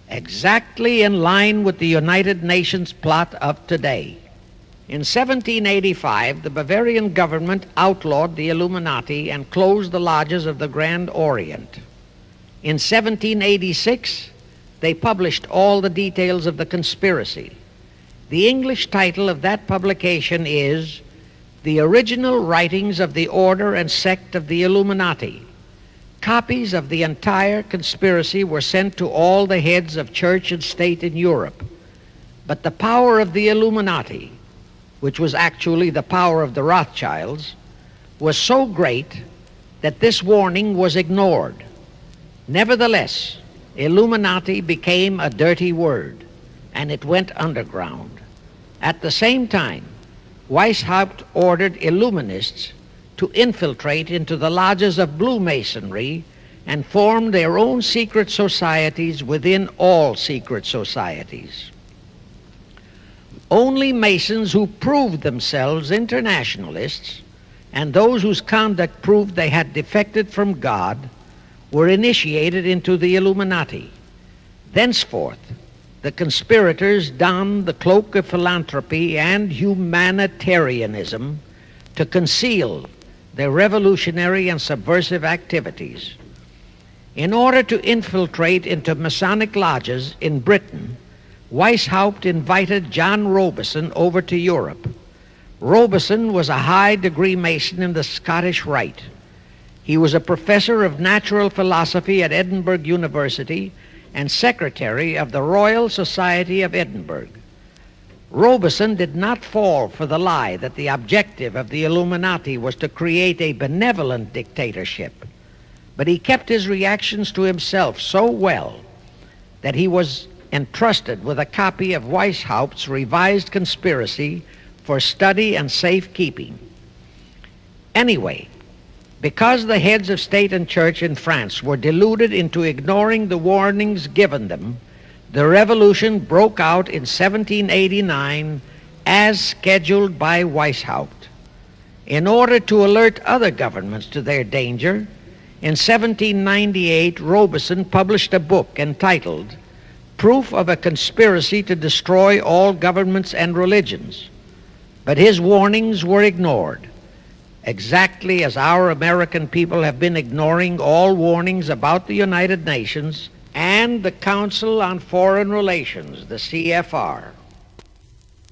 exactly in line with the United Nations plot of today. In 1785, the Bavarian government outlawed the Illuminati and closed the lodges of the Grand Orient. In 1786, they published all the details of the conspiracy. The English title of that publication is The Original Writings of the Order and Sect of the Illuminati. Copies of the entire conspiracy were sent to all the heads of church and state in Europe. But the power of the Illuminati, which was actually the power of the Rothschilds, was so great that this warning was ignored. Nevertheless, Illuminati became a dirty word, and it went underground. At the same time, Weishaupt ordered Illuminists to infiltrate into the lodges of Blue Masonry and form their own secret societies within all secret societies. Only Masons who proved themselves internationalists and those whose conduct proved they had defected from God were initiated into the Illuminati. Thenceforth, the conspirators donned the cloak of philanthropy and humanitarianism to conceal their revolutionary and subversive activities. In order to infiltrate into Masonic lodges in Britain, Weishaupt invited John Robison over to Europe. Robison was a high-degree Mason in the Scottish Rite. He was a professor of natural philosophy at Edinburgh University and secretary of the Royal Society of Edinburgh. Robison did not fall for the lie that the objective of the Illuminati was to create a benevolent dictatorship, but he kept his reactions to himself so well that he was entrusted with a copy of Weishaupt's revised conspiracy for study and safekeeping. Anyway, because the heads of state and church in France were deluded into ignoring the warnings given them, the revolution broke out in 1789 as scheduled by Weishaupt. In order to alert other governments to their danger, in 1798 Robison published a book entitled Proof of a Conspiracy to Destroy All Governments and Religions. But his warnings were ignored, exactly as our American people have been ignoring all warnings about the United Nations and the Council on Foreign Relations, the CFR.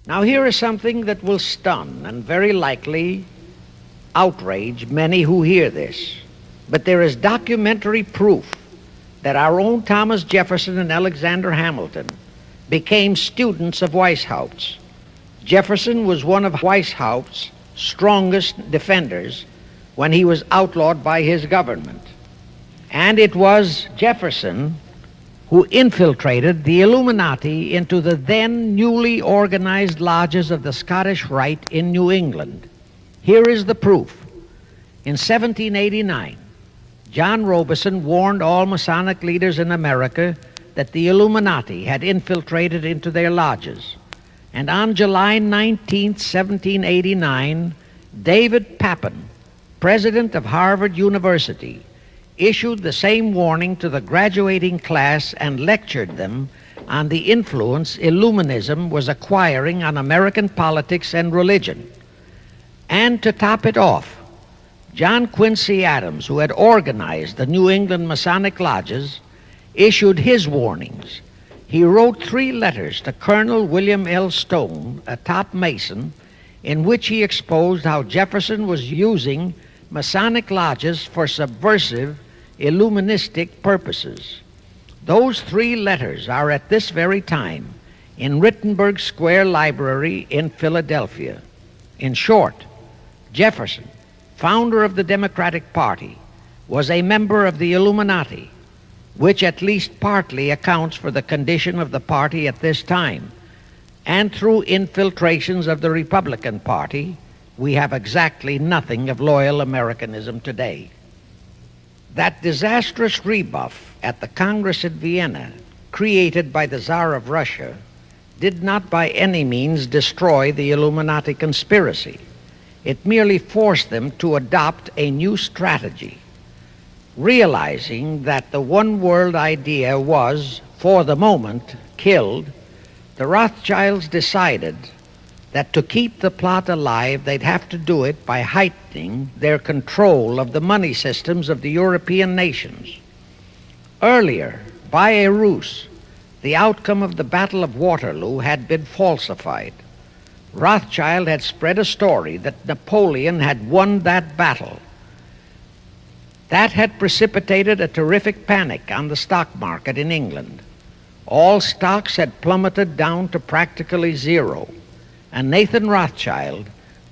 Now here is something that will stun and very likely outrage many who hear this, but there is documentary proof that our own Thomas Jefferson and Alexander Hamilton became students of Weishaupt's. Jefferson was one of Weishaupt's strongest defenders when he was outlawed by his government. And it was Jefferson who infiltrated the Illuminati into the then newly organized lodges of the Scottish Rite in New England. Here is the proof. In 1789, John Robison warned all Masonic leaders in America that the Illuminati had infiltrated into their lodges. And on July 19, 1789, David Papin, president of Harvard University, issued the same warning to the graduating class and lectured them on the influence Illuminism was acquiring on American politics and religion. And to top it off, John Quincy Adams, who had organized the New England Masonic Lodges, issued his warnings. He wrote 3 letters to Colonel William L. Stone, a top Mason, in which he exposed how Jefferson was using Masonic lodges for subversive, Illuministic purposes. Those 3 letters are at this very time in Rittenberg Square Library in Philadelphia. In short, Jefferson, founder of the Democratic Party, was a member of the Illuminati, which at least partly accounts for the condition of the party at this time. And through infiltrations of the Republican Party, we have exactly nothing of loyal Americanism today. That disastrous rebuff at the Congress at Vienna, created by the Tsar of Russia, did not by any means destroy the Illuminati conspiracy. It merely forced them to adopt a new strategy. Realizing that the one world idea was, for the moment, killed, the Rothschilds decided that to keep the plot alive, they'd have to do it by heightening their control of the money systems of the European nations. Earlier, by a ruse, the outcome of the Battle of Waterloo had been falsified. Rothschild had spread a story that Napoleon had won that battle. That had precipitated a terrific panic on the stock market in England. All stocks had plummeted down to practically zero, and Nathan Rothschild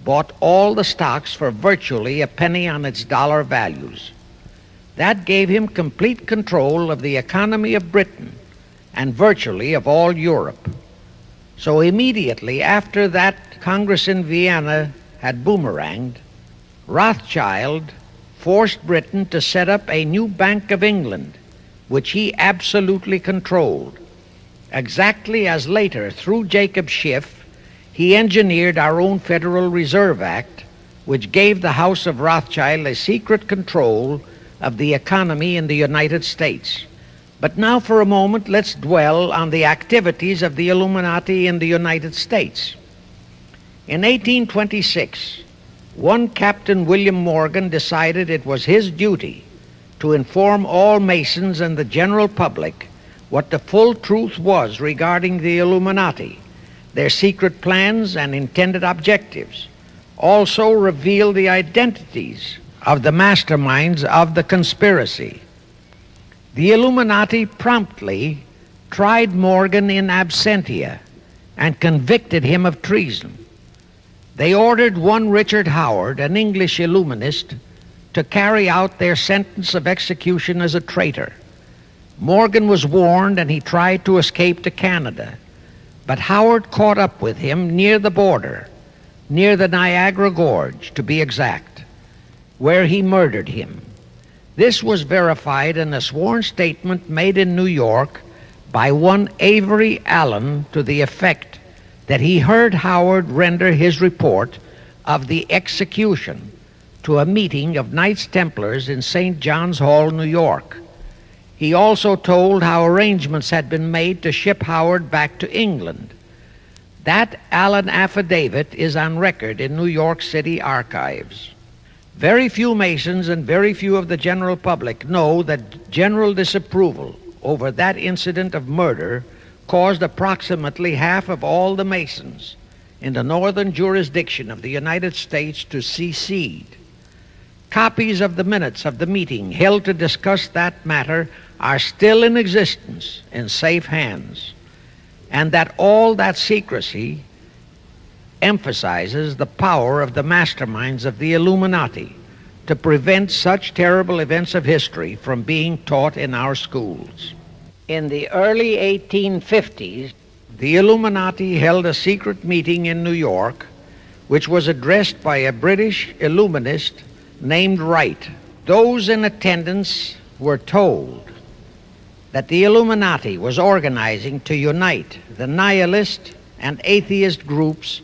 bought all the stocks for virtually a penny on its dollar values. That gave him complete control of the economy of Britain and virtually of all Europe. So immediately after that Congress in Vienna had boomeranged, Rothschild forced Britain to set up a new Bank of England, which he absolutely controlled. Exactly as later, through Jacob Schiff, he engineered our own Federal Reserve Act, which gave the House of Rothschild a secret control of the economy in the United States. But now for a moment, let's dwell on the activities of the Illuminati in the United States. In 1826, one Captain William Morgan decided it was his duty to inform all Masons and the general public what the full truth was regarding the Illuminati, their secret plans and intended objectives. Also reveal the identities of the masterminds of the conspiracy. The Illuminati promptly tried Morgan in absentia and convicted him of treason. They ordered one Richard Howard, an English Illuminist, to carry out their sentence of execution as a traitor. Morgan was warned and he tried to escape to Canada, but Howard caught up with him near the border, near the Niagara Gorge to be exact, where he murdered him. This was verified in a sworn statement made in New York by one Avery Allen to the effect that he heard Howard render his report of the execution to a meeting of Knights Templars in St. John's Hall, New York. He also told how arrangements had been made to ship Howard back to England. That Allen affidavit is on record in New York City archives. Very few Masons and very few of the general public know that general disapproval over that incident of murder caused approximately half of all the Masons in the northern jurisdiction of the United States to secede. Copies of the minutes of the meeting held to discuss that matter are still in existence in safe hands, and that all that secrecy emphasizes the power of the masterminds of the Illuminati to prevent such terrible events of history from being taught in our schools. In the early 1850s, the Illuminati held a secret meeting in New York, which was addressed by a British Illuminist named Wright. Those in attendance were told that the Illuminati was organizing to unite the nihilist, and atheist groups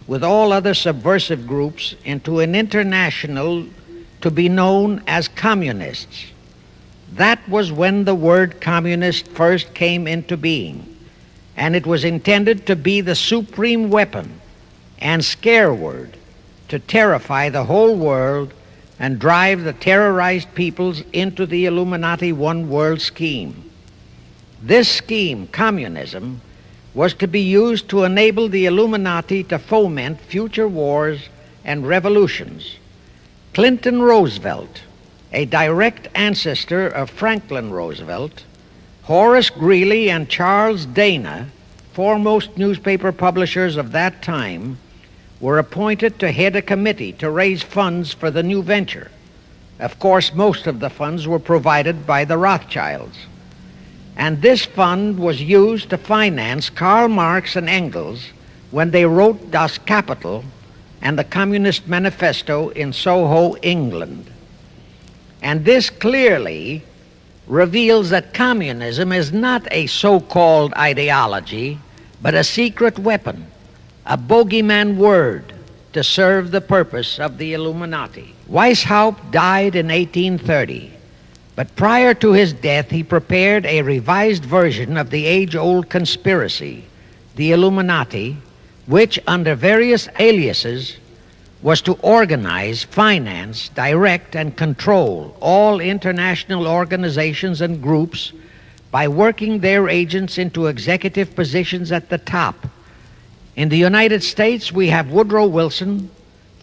with all other subversive groups into an international to be known as communists. That was when the word communist first came into being, and it was intended to be the supreme weapon and scare word to terrify the whole world and drive the terrorized peoples into the Illuminati one world scheme. This scheme, communism, was to be used to enable the Illuminati to foment future wars and revolutions. Clinton Roosevelt, a direct ancestor of Franklin Roosevelt, Horace Greeley and Charles Dana, foremost newspaper publishers of that time, were appointed to head a committee to raise funds for the new venture. Of course, most of the funds were provided by the Rothschilds. And this fund was used to finance Karl Marx and Engels when they wrote Das Kapital and the Communist Manifesto in Soho, England. And this clearly reveals that communism is not a so-called ideology, but a secret weapon, a bogeyman word to serve the purpose of the Illuminati. Weishaupt died in 1830, but prior to his death he prepared a revised version of the age-old conspiracy, the Illuminati, which under various aliases was to organize, finance, direct, and control all international organizations and groups by working their agents into executive positions at the top. In the United States, we have Woodrow Wilson,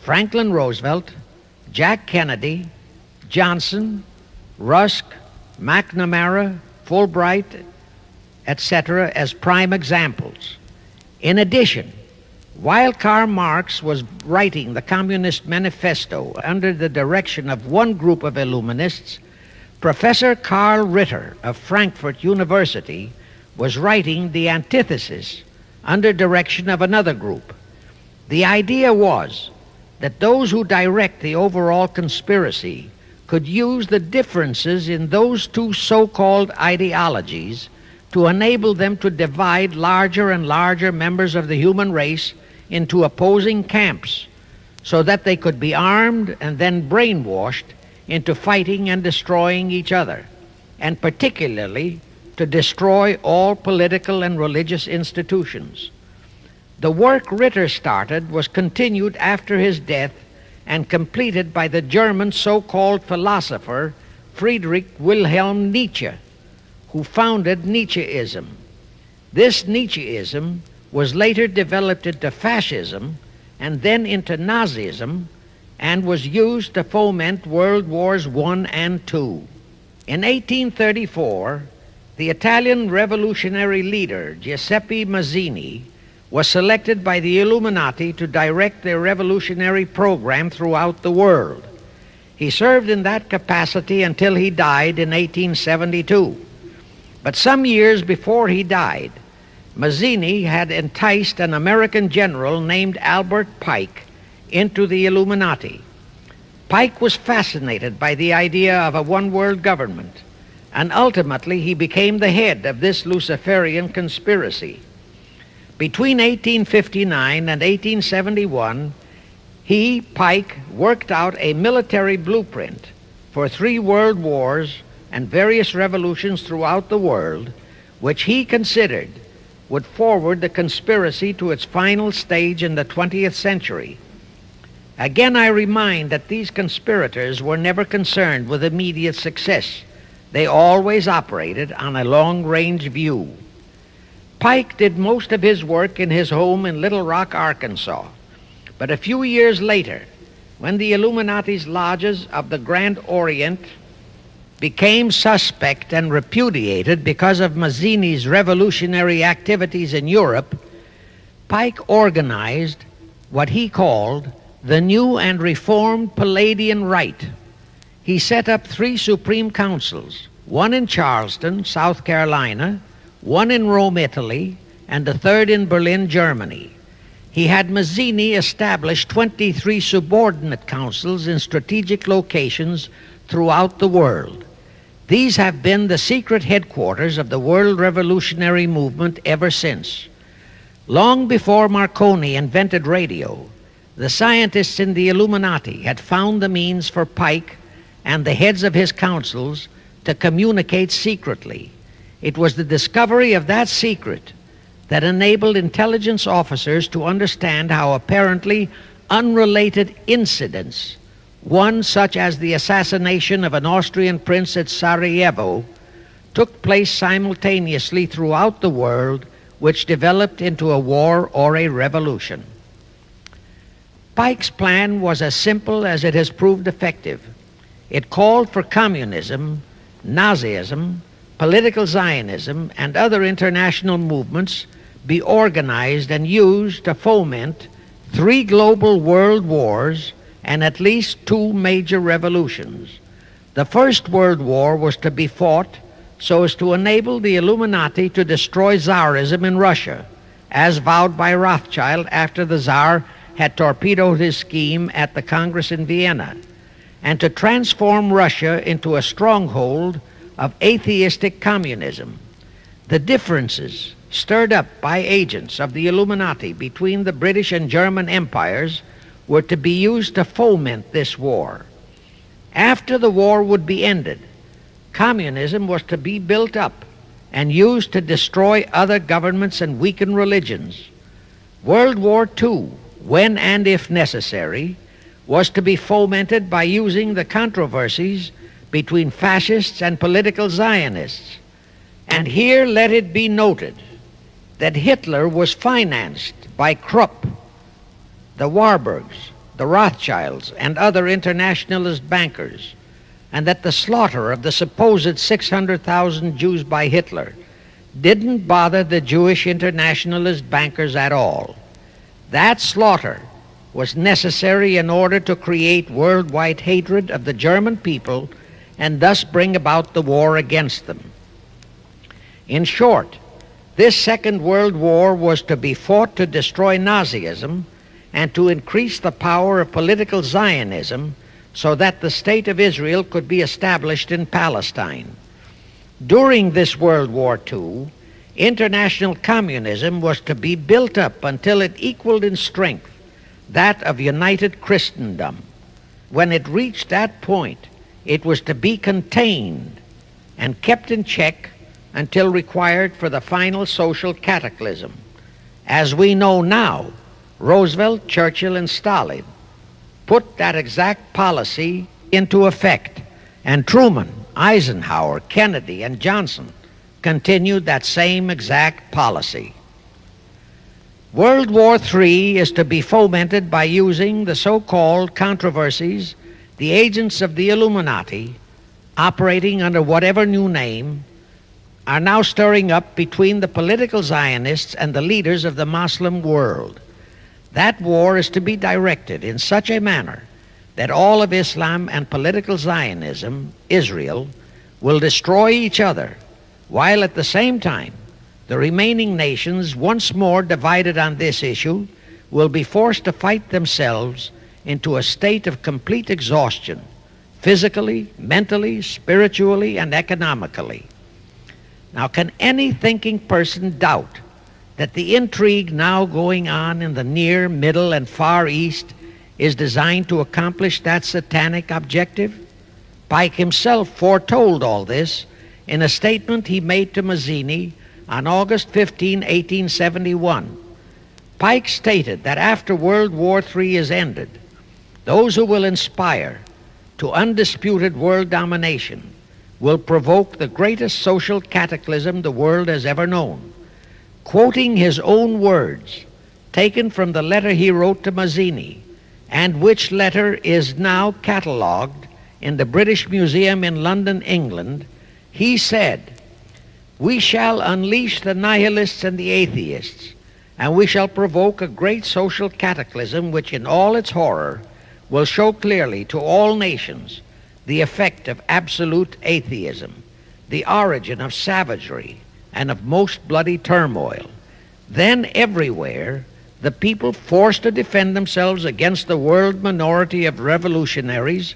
Franklin Roosevelt, Jack Kennedy, Johnson, Rusk, McNamara, Fulbright, etc. as prime examples. In addition, while Karl Marx was writing the Communist Manifesto under the direction of one group of Illuminists, Professor Karl Ritter of Frankfurt University was writing the antithesis under direction of another group. The idea was that those who direct the overall conspiracy could use the differences in those two so-called ideologies to enable them to divide larger and larger members of the human race into opposing camps so that they could be armed and then brainwashed into fighting and destroying each other, and particularly to destroy all political and religious institutions. The work Ritter started was continued after his death and completed by the German so-called philosopher Friedrich Wilhelm Nietzsche, who founded Nietzscheism. This Nietzscheism was later developed into fascism and then into Nazism and was used to foment World Wars I and II. In 1834, the Italian revolutionary leader Giuseppe Mazzini was selected by the Illuminati to direct their revolutionary program throughout the world. He served in that capacity until he died in 1872. But some years before he died, Mazzini had enticed an American general named Albert Pike into the Illuminati. Pike was fascinated by the idea of a one-world government, and ultimately he became the head of this Luciferian conspiracy. Between 1859 and 1871, he, Pike, worked out a military blueprint for 3 world wars and various revolutions throughout the world, which he considered would forward the conspiracy to its final stage in the 20th century. Again, I remind that these conspirators were never concerned with immediate success. They always operated on a long-range view. Pike did most of his work in his home in Little Rock, Arkansas. But a few years later, when the Illuminati's lodges of the Grand Orient became suspect and repudiated because of Mazzini's revolutionary activities in Europe, Pike organized what he called the New and Reformed Palladian Rite. He set up 3 Supreme Councils, one in Charleston, South Carolina, one in Rome, Italy, and the 3rd in Berlin, Germany. He had Mazzini establish 23 subordinate councils in strategic locations throughout the world. These have been the secret headquarters of the world revolutionary movement ever since. Long before Marconi invented radio, the scientists in the Illuminati had found the means for Pike and the heads of his councils to communicate secretly. It was the discovery of that secret that enabled intelligence officers to understand how apparently unrelated incidents, one such as the assassination of an Austrian prince at Sarajevo, took place simultaneously throughout the world, which developed into a war or a revolution. Pike's plan was as simple as it has proved effective. It called for communism, Nazism, political Zionism, and other international movements be organized and used to foment 3 global world wars and at least 2 major revolutions. The First World War was to be fought so as to enable the Illuminati to destroy Tsarism in Russia, as vowed by Rothschild after the Tsar had torpedoed his scheme at the Congress in Vienna, and to transform Russia into a stronghold of atheistic communism. The differences stirred up by agents of the Illuminati between the British and German empires were to be used to foment this war. After the war would be ended, communism was to be built up and used to destroy other governments and weaken religions. World War II, when and if necessary, was to be fomented by using the controversies between fascists and political Zionists. And here let it be noted that Hitler was financed by Krupp, the Warburgs, the Rothschilds, and other internationalist bankers, and that the slaughter of the supposed 600,000 Jews by Hitler didn't bother the Jewish internationalist bankers at all. That slaughter was necessary in order to create worldwide hatred of the German people and thus bring about the war against them. In short, this Second World War was to be fought to destroy Nazism and to increase the power of political Zionism so that the State of Israel could be established in Palestine. During this World War II, international communism was to be built up until it equaled in strength that of united Christendom. When it reached that point, it was to be contained and kept in check until required for the final social cataclysm. As we know now, Roosevelt, Churchill, and Stalin put that exact policy into effect, and Truman, Eisenhower, Kennedy, and Johnson continued that same exact policy. World War III is to be fomented by using the so-called controversies the agents of the Illuminati, operating under whatever new name, are now stirring up between the political Zionists and the leaders of the Muslim world. That war is to be directed in such a manner that all of Islam and political Zionism, Israel, will destroy each other, while at the same time the remaining nations, once more divided on this issue, will be forced to fight themselves into a state of complete exhaustion, physically, mentally, spiritually, and economically. Now, can any thinking person doubt that the intrigue now going on in the Near, Middle, and Far East is designed to accomplish that satanic objective? Pike himself foretold all this in a statement he made to Mazzini on August 15, 1871. Pike stated that after World War III is ended, those who will inspire to undisputed world domination will provoke the greatest social cataclysm the world has ever known. Quoting his own words, taken from the letter he wrote to Mazzini, and which letter is now catalogued in the British Museum in London, England, he said, "We shall unleash the nihilists and the atheists, and we shall provoke a great social cataclysm which in all its horror will show clearly to all nations the effect of absolute atheism, the origin of savagery and of most bloody turmoil. Then everywhere the people forced to defend themselves against the world minority of revolutionaries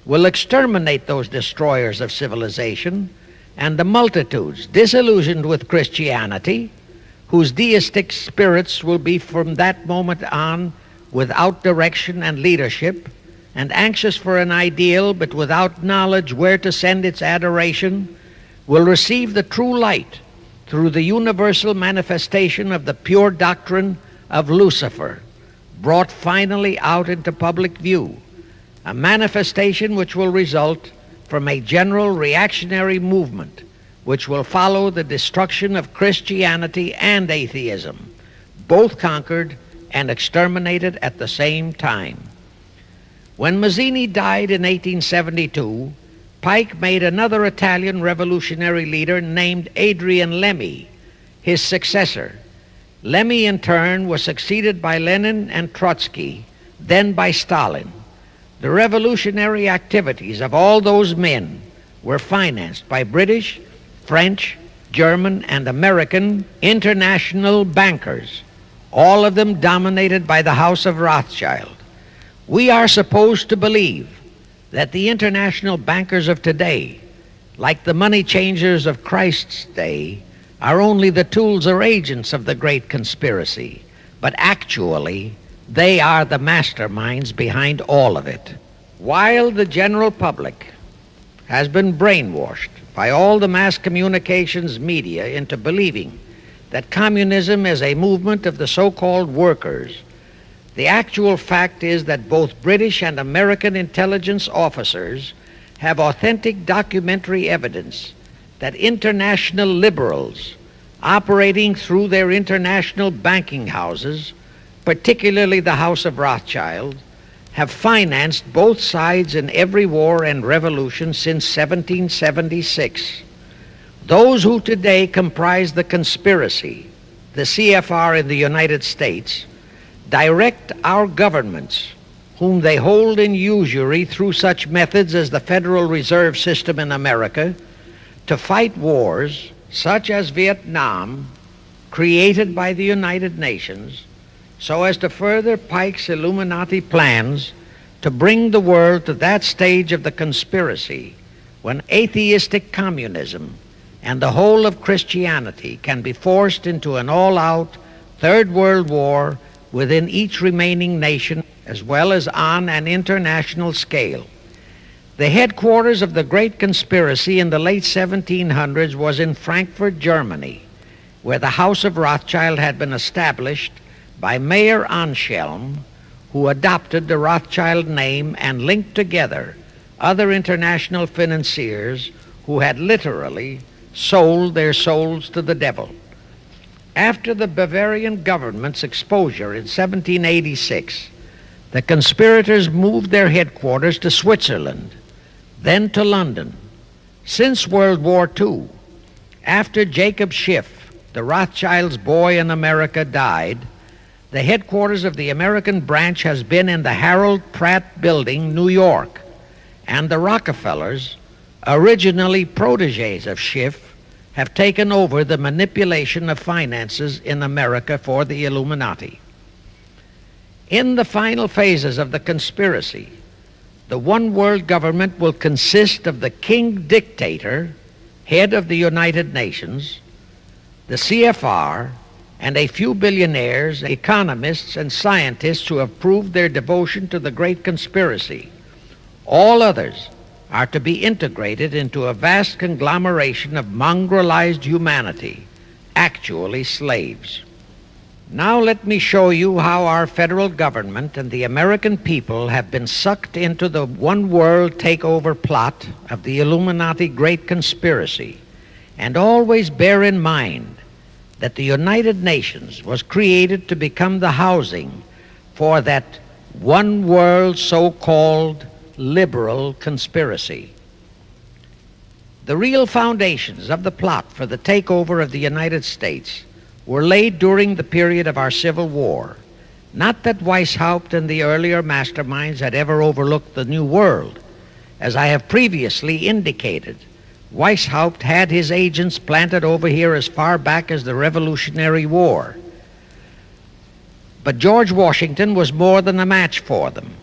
will exterminate those destroyers of civilization, and the multitudes disillusioned with Christianity whose deistic spirits will be from that moment on without direction and leadership, and anxious for an ideal but without knowledge where to send its adoration, will receive the true light through the universal manifestation of the pure doctrine of Lucifer, brought finally out into public view, a manifestation which will result from a general reactionary movement which will follow the destruction of Christianity and atheism, both conquered and exterminated at the same time. When Mazzini died in 1872, Pike made another Italian revolutionary leader named Adrian Lemmy his successor. Lemmy, in turn, was succeeded by Lenin and Trotsky, then by Stalin. The revolutionary activities of all those men were financed by British, French, German, and American international bankers, all of them dominated by the House of Rothschild. We are supposed to believe that the international bankers of today, like the money changers of Christ's day, are only the tools or agents of the great conspiracy, but actually they are the masterminds behind all of it. While the general public has been brainwashed by all the mass communications media into believing that communism is a movement of the so-called workers, the actual fact is that both British and American intelligence officers have authentic documentary evidence that international liberals operating through their international banking houses, particularly the House of Rothschild, have financed both sides in every war and revolution since 1776. Those who today comprise the conspiracy, the CFR in the United States, direct our governments, whom they hold in usury through such methods as the Federal Reserve System in America, to fight wars such as Vietnam, created by the United Nations, so as to further Pike's Illuminati plans to bring the world to that stage of the conspiracy when atheistic communism and the whole of Christianity can be forced into an all-out Third World War within each remaining nation, as well as on an international scale. The headquarters of the great conspiracy in the late 1700s was in Frankfurt, Germany, where the House of Rothschild had been established by Mayer Anschelm, who adopted the Rothschild name and linked together other international financiers who had literally sold their souls to the devil. After the Bavarian government's exposure in 1786, the conspirators moved their headquarters to Switzerland, then to London. Since World War II, after Jacob Schiff, the Rothschild's boy in America, died, the headquarters of the American branch has been in the Harold Pratt Building, New York, and the Rockefellers, originally protégés of Schiff, have taken over the manipulation of finances in America for the Illuminati. In the final phases of the conspiracy, the one world government will consist of the king dictator, head of the United Nations, the CFR, and a few billionaires, economists, and scientists who have proved their devotion to the great conspiracy. All others are to be integrated into a vast conglomeration of mongrelized humanity, actually slaves. Now let me show you how our federal government and the American people have been sucked into the one world takeover plot of the Illuminati great conspiracy. And always bear in mind that the United Nations was created to become the housing for that one world so-called liberal conspiracy. The real foundations of the plot for the takeover of the United States were laid during the period of our Civil War. Not that Weishaupt and the earlier masterminds had ever overlooked the New World. As I have previously indicated, Weishaupt had his agents planted over here as far back as the Revolutionary War. But George Washington was more than a match for them.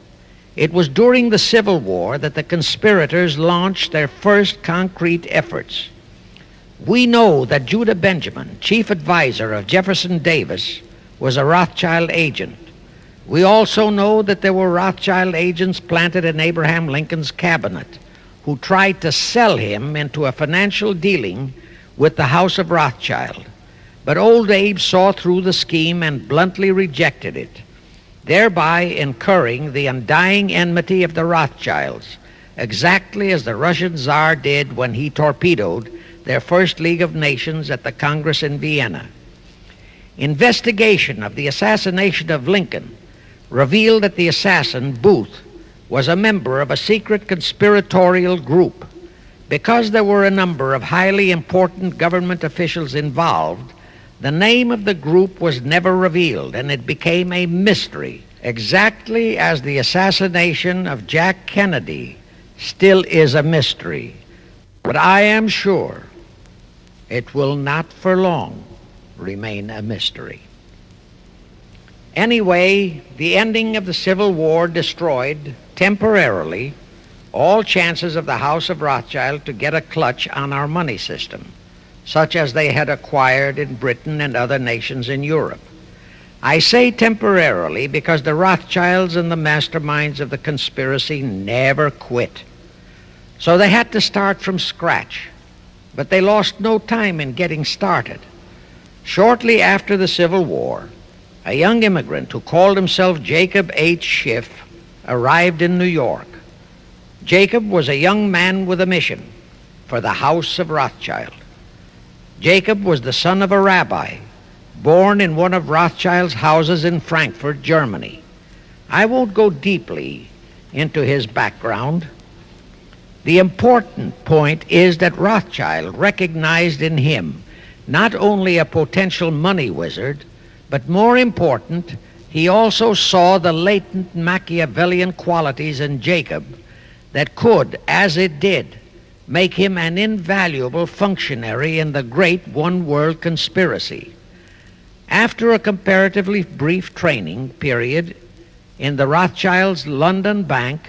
It was during the Civil War that the conspirators launched their first concrete efforts. We know that Judah Benjamin, chief advisor of Jefferson Davis, was a Rothschild agent. We also know that there were Rothschild agents planted in Abraham Lincoln's cabinet who tried to sell him into a financial dealing with the House of Rothschild. But old Abe saw through the scheme and bluntly rejected it, thereby incurring the undying enmity of the Rothschilds, exactly as the Russian Tsar did when he torpedoed their first League of Nations at the Congress in Vienna. Investigation of the assassination of Lincoln revealed that the assassin, Booth, was a member of a secret conspiratorial group. Because there were a number of highly important government officials involved, the name of the group was never revealed, and it became a mystery, exactly as the assassination of Jack Kennedy still is a mystery. But I am sure it will not for long remain a mystery. Anyway, the ending of the Civil War destroyed, temporarily, all chances of the House of Rothschild to get a clutch on our money system, such as they had acquired in Britain and other nations in Europe. I say temporarily because the Rothschilds and the masterminds of the conspiracy never quit. So they had to start from scratch, but they lost no time in getting started. Shortly after the Civil War, a young immigrant who called himself Jacob H. Schiff arrived in New York. Jacob was a young man with a mission for the House of Rothschild. Jacob was the son of a rabbi, born in one of Rothschild's houses in Frankfurt, Germany. I won't go deeply into his background. The important point is that Rothschild recognized in him not only a potential money wizard, but more important, he also saw the latent Machiavellian qualities in Jacob that could, as it did, make him an invaluable functionary in the great one-world conspiracy. After a comparatively brief training period in the Rothschilds' London bank,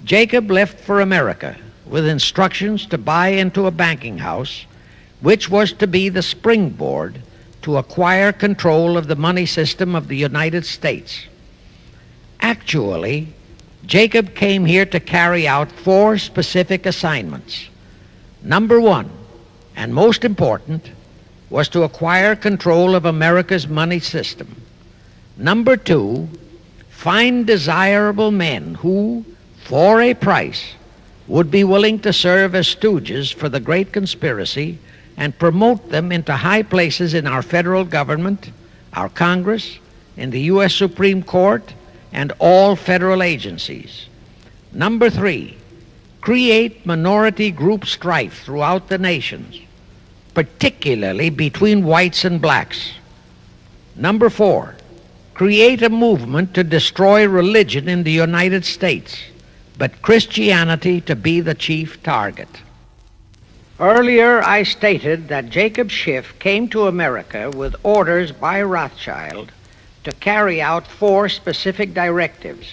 Jacob left for America with instructions to buy into a banking house, which was to be the springboard to acquire control of the money system of the United States. Actually, Jacob came here to carry out 4 specific assignments. Number 1, and most important, was to acquire control of America's money system. Number 2, find desirable men who, for a price, would be willing to serve as stooges for the great conspiracy and promote them into high places in our federal government, our Congress, in the U.S. Supreme Court, and all federal agencies. Number 3, create minority group strife throughout the nations, particularly between whites and blacks. Number 4, create a movement to destroy religion in the United States, but Christianity to be the chief target. Earlier, I stated that Jacob Schiff came to America with orders by Rothschild to carry out 4 specific directives.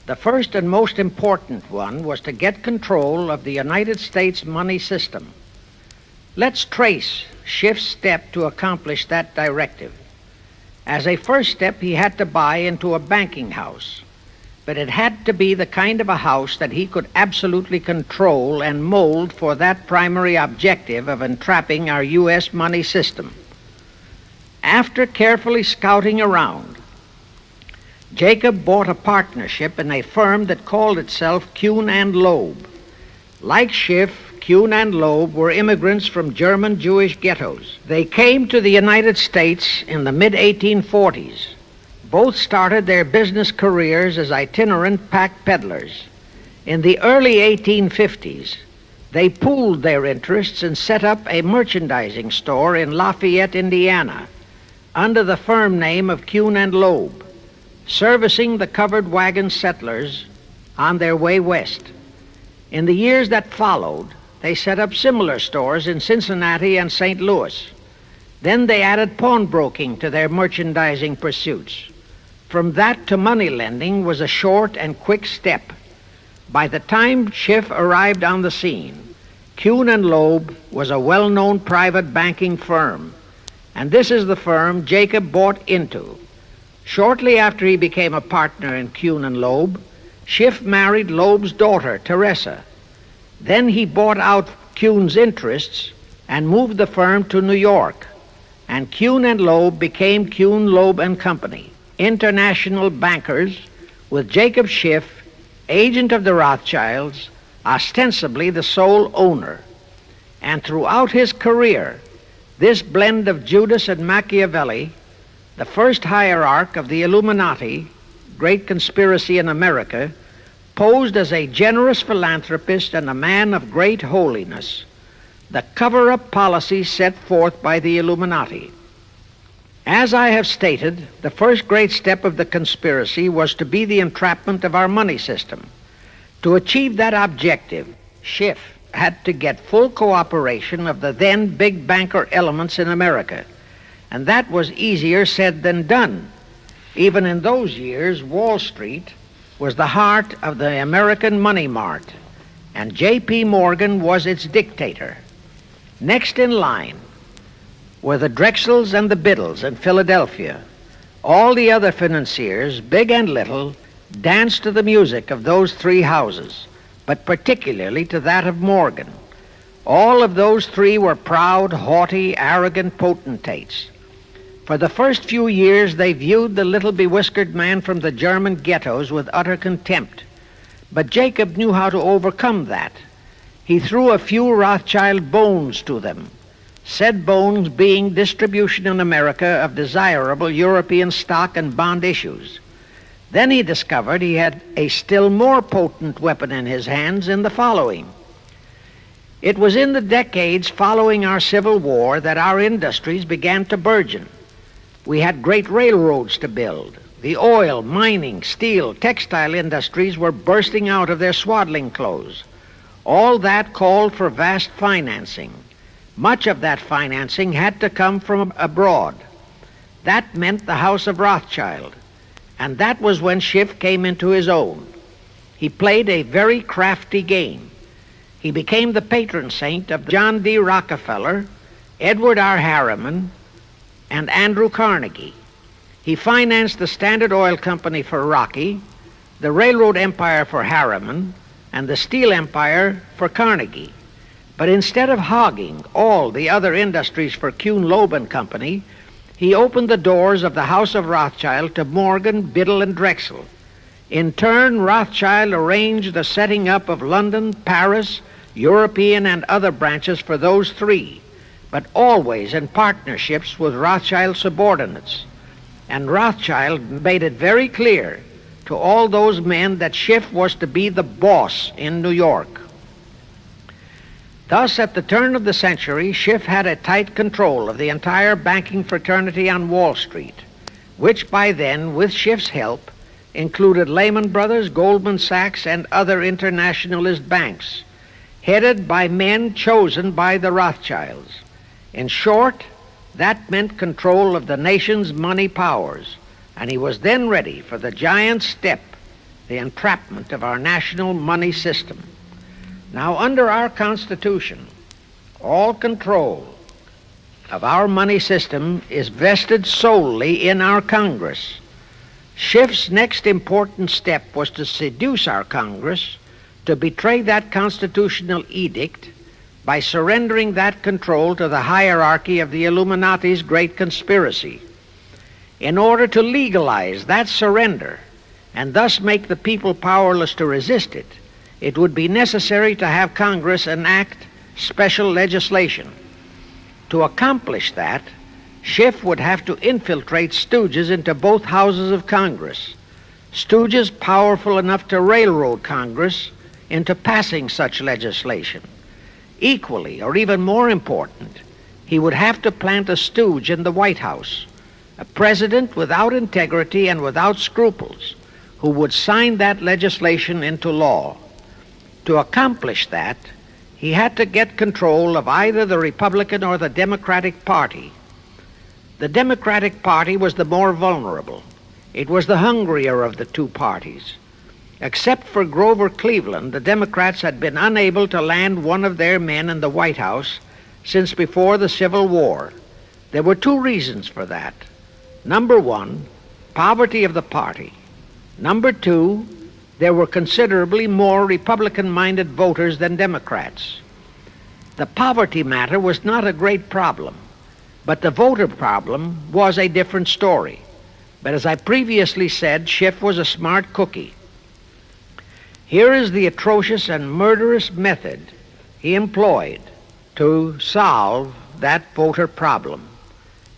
The first and most important one was to get control of the United States money system. Let's trace Schiff's step to accomplish that directive. As a first step, he had to buy into a banking house, but it had to be the kind of a house that he could absolutely control and mold for that primary objective of entrapping our U.S. money system. After carefully scouting around, Jacob bought a partnership in a firm that called itself Kuhn and Loeb. Like Schiff, Kuhn and Loeb were immigrants from German Jewish ghettos. They came to the United States in the mid-1840s. Both started their business careers as itinerant pack peddlers. In the early 1850s, they pooled their interests and set up a merchandising store in Lafayette, Indiana, under the firm name of Kuhn and Loeb, servicing the covered wagon settlers on their way west. In the years that followed, they set up similar stores in Cincinnati and St. Louis. Then they added pawnbroking to their merchandising pursuits. From that to money lending was a short and quick step. By the time Schiff arrived on the scene, Kuhn and Loeb was a well-known private banking firm, and this is the firm Jacob bought into. Shortly after he became a partner in Kuhn and Loeb, Schiff married Loeb's daughter, Teresa. Then he bought out Kuhn's interests and moved the firm to New York, and Kuhn and Loeb became Kuhn, Loeb and Company, international bankers, with Jacob Schiff, agent of the Rothschilds, ostensibly the sole owner. And throughout his career, this blend of Judas and Machiavelli, the first hierarch of the Illuminati, great conspiracy in America, posed as a generous philanthropist and a man of great holiness, the cover-up policy set forth by the Illuminati. As I have stated, the first great step of the conspiracy was to be the entrapment of our money system. To achieve that objective, Schiff had to get full cooperation of the then big banker elements in America, and that was easier said than done. Even in those years, Wall Street was the heart of the American money mart, and J.P. Morgan was its dictator. Next in line were the Drexels and the Biddles in Philadelphia. All the other financiers, big and little, danced to the music of those three houses, but particularly to that of Morgan. All of those three were proud, haughty, arrogant potentates. For the first few years, they viewed the little bewhiskered man from the German ghettos with utter contempt. But Jacob knew how to overcome that. He threw a few Rothschild bones to them, said bones being distribution in America of desirable European stock and bond issues. Then he discovered he had a still more potent weapon in his hands in the following. It was in the decades following our Civil War that our industries began to burgeon. We had great railroads to build. The oil, mining, steel, textile industries were bursting out of their swaddling clothes. All that called for vast financing. Much of that financing had to come from abroad. That meant the House of Rothschild. And that was when Schiff came into his own. He played a very crafty game. He became the patron saint of John D. Rockefeller, Edward R. Harriman, and Andrew Carnegie. He financed the Standard Oil Company for Rocky, the railroad empire for Harriman, and the steel empire for Carnegie. But instead of hogging all the other industries for Kuhn, Loeb and Company, he opened the doors of the House of Rothschild to Morgan, Biddle, and Drexel. In turn, Rothschild arranged the setting up of London, Paris, European, and other branches for those three, but always in partnerships with Rothschild subordinates. And Rothschild made it very clear to all those men that Schiff was to be the boss in New York. Thus, at the turn of the century, Schiff had a tight control of the entire banking fraternity on Wall Street, which by then, with Schiff's help, included Lehman Brothers, Goldman Sachs, and other internationalist banks, headed by men chosen by the Rothschilds. In short, that meant control of the nation's money powers, and he was then ready for the giant step, the entrapment of our national money system. Now, under our Constitution, all control of our money system is vested solely in our Congress. Schiff's next important step was to seduce our Congress to betray that constitutional edict by surrendering that control to the hierarchy of the Illuminati's great conspiracy. In order to legalize that surrender and thus make the people powerless to resist it, it would be necessary to have Congress enact special legislation. To accomplish that, Schiff would have to infiltrate stooges into both houses of Congress, stooges powerful enough to railroad Congress into passing such legislation. Equally, or even more important, he would have to plant a stooge in the White House, a president without integrity and without scruples, who would sign that legislation into law. To accomplish that, he had to get control of either the Republican or the Democratic Party. The Democratic Party was the more vulnerable. It was the hungrier of the two parties. Except for Grover Cleveland, the Democrats had been unable to land one of their men in the White House since before the Civil War. There were two reasons for that. Number one, poverty of the party. Number two, there were considerably more Republican-minded voters than Democrats. The poverty matter was not a great problem, but the voter problem was a different story. But as I previously said, Schiff was a smart cookie. Here is the atrocious and murderous method he employed to solve that voter problem.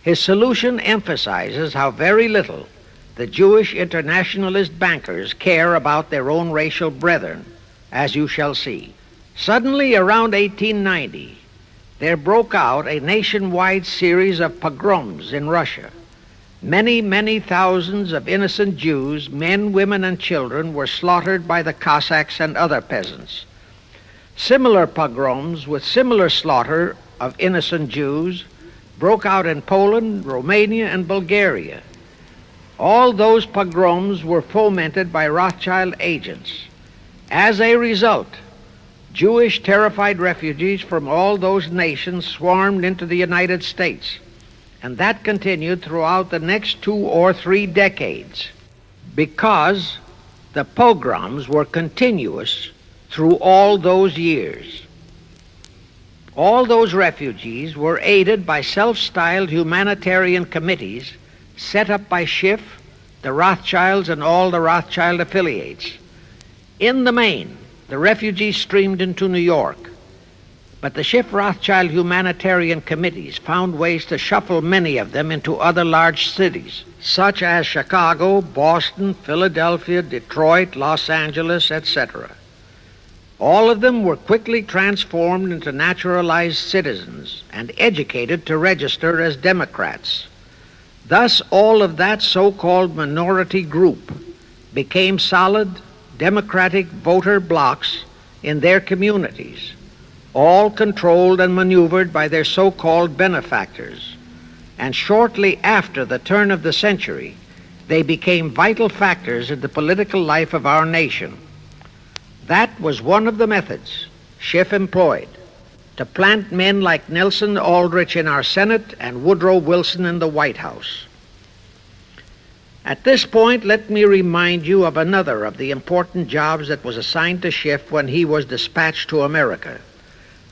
His solution emphasizes how very little the Jewish internationalist bankers care about their own racial brethren, as you shall see. Suddenly, around 1890, there broke out a nationwide series of pogroms in Russia. Many, many thousands of innocent Jews, men, women, and children, were slaughtered by the Cossacks and other peasants. Similar pogroms with similar slaughter of innocent Jews broke out in Poland, Romania, and Bulgaria. All those pogroms were fomented by Rothschild agents. As a result, Jewish terrified refugees from all those nations swarmed into the United States, and that continued throughout the next 2 or 3 decades because the pogroms were continuous through all those years. All those refugees were aided by self-styled humanitarian committees set up by Schiff, the Rothschilds, and all the Rothschild affiliates. In the main, the refugees streamed into New York, but the Schiff-Rothschild humanitarian committees found ways to shuffle many of them into other large cities, such as Chicago, Boston, Philadelphia, Detroit, Los Angeles, etc. All of them were quickly transformed into naturalized citizens and educated to register as Democrats. Thus, all of that so-called minority group became solid Democratic voter blocs in their communities, all controlled and maneuvered by their so-called benefactors. And shortly after the turn of the century, they became vital factors in the political life of our nation. That was one of the methods Schiff employed to plant men like Nelson Aldrich in our Senate and Woodrow Wilson in the White House. At this point, let me remind you of another of the important jobs that was assigned to Schiff when he was dispatched to America.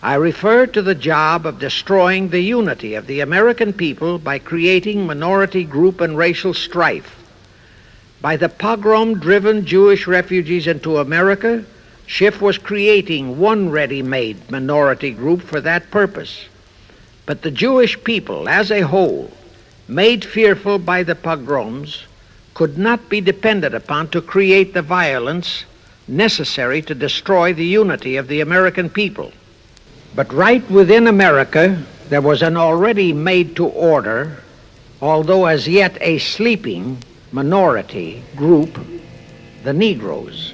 I refer to the job of destroying the unity of the American people by creating minority group and racial strife. By the pogrom-driven Jewish refugees into America, Schiff was creating one ready-made minority group for that purpose. But the Jewish people as a whole, made fearful by the pogroms, could not be depended upon to create the violence necessary to destroy the unity of the American people. But right within America, there was an already made-to-order, although as yet a sleeping minority group, the Negroes,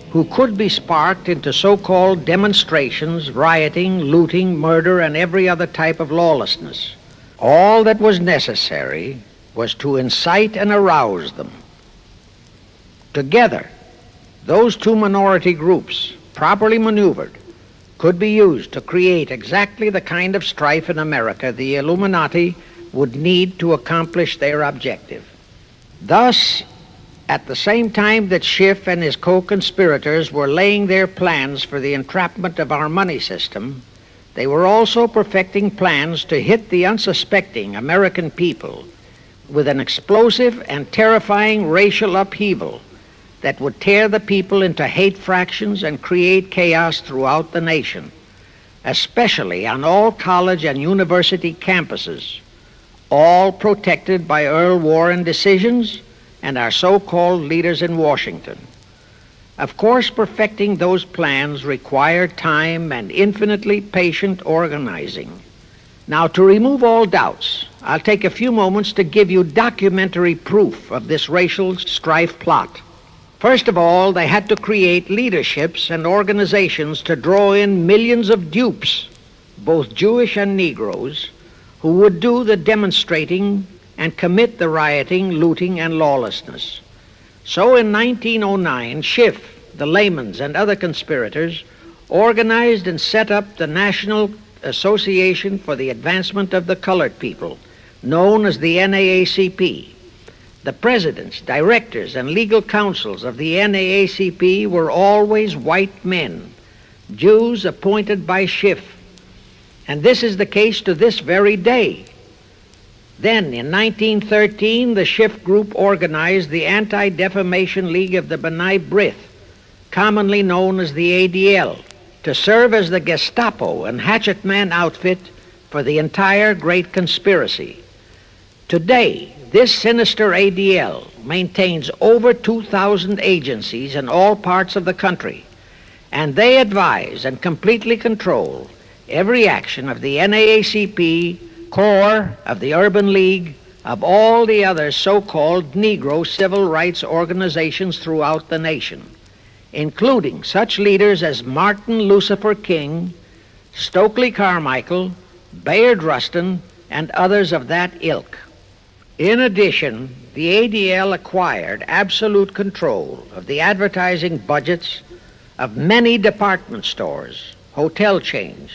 who could be sparked into so-called demonstrations, rioting, looting, murder, and every other type of lawlessness. All that was necessary was to incite and arouse them. Together, those two minority groups, properly maneuvered, could be used to create exactly the kind of strife in America the Illuminati would need to accomplish their objective. Thus, at the same time that Schiff and his co-conspirators were laying their plans for the entrapment of our money system, they were also perfecting plans to hit the unsuspecting American people with an explosive and terrifying racial upheaval that would tear the people into hate fractions and create chaos throughout the nation, especially on all college and university campuses, all protected by Earl Warren decisions and our so-called leaders in Washington. Of course, perfecting those plans required time and infinitely patient organizing. Now, to remove all doubts, I'll take a few moments to give you documentary proof of this racial strife plot. First of all, they had to create leaderships and organizations to draw in millions of dupes, both Jewish and Negroes, who would do the demonstrating and commit the rioting, looting, and lawlessness. So in 1909, Schiff, the Lamans, and other conspirators organized and set up the National Association for the Advancement of the Colored People, known as the NAACP. The presidents, directors, and legal counsels of the NAACP were always white men, Jews appointed by Schiff. And this is the case to this very day. Then, in 1913, the Schiff Group organized the Anti-Defamation League of the B'nai B'rith, commonly known as the ADL, to serve as the Gestapo and hatchet man outfit for the entire great conspiracy. Today, this sinister ADL maintains over 2,000 agencies in all parts of the country, and they advise and completely control every action of the NAACP, CORE, of the Urban League, of all the other so-called Negro civil rights organizations throughout the nation, including such leaders as Martin Lucifer King, Stokely Carmichael, Bayard Rustin, and others of that ilk. In addition, the ADL acquired absolute control of the advertising budgets of many department stores, hotel chains,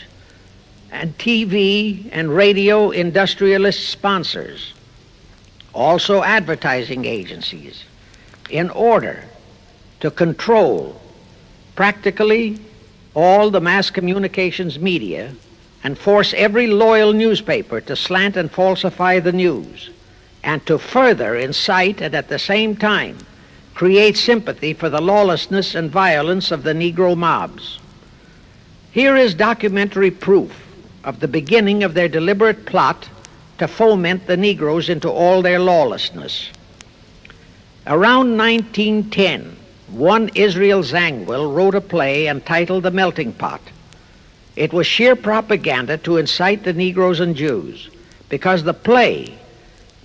and TV and radio industrialist sponsors, also advertising agencies, in order to control practically all the mass communications media and force every loyal newspaper to slant and falsify the news, and to further incite and at the same time create sympathy for the lawlessness and violence of the Negro mobs. Here is documentary proof of the beginning of their deliberate plot to foment the Negroes into all their lawlessness. Around 1910, one Israel Zangwill wrote a play entitled The Melting Pot. It was sheer propaganda to incite the Negroes and Jews, because the play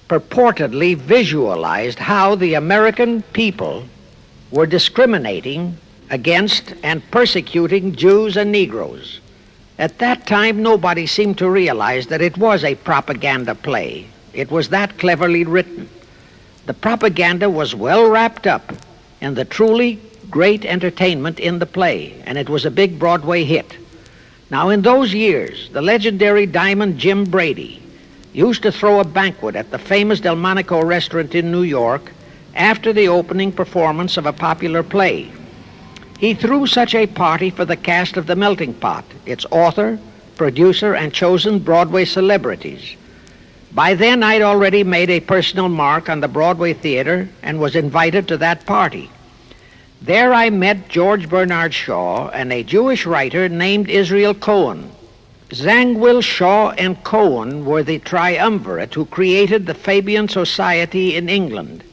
purportedly visualized how the American people were discriminating against and persecuting Jews and Negroes. At that time, nobody seemed to realize that it was a propaganda play. It was that cleverly written. The propaganda was well wrapped up in the truly great entertainment in the play, and it was a big Broadway hit. Now, in those years, the legendary Diamond Jim Brady used to throw a banquet at the famous Delmonico restaurant in New York after the opening performance of a popular play. He threw such a party for the cast of The Melting Pot, its author, producer, and chosen Broadway celebrities. By then, I'd already made a personal mark on the Broadway theater and was invited to that party. There I met George Bernard Shaw and a Jewish writer named Israel Cohen. Zangwill, Shaw, and Cohen were the triumvirate who created the Fabian Society in England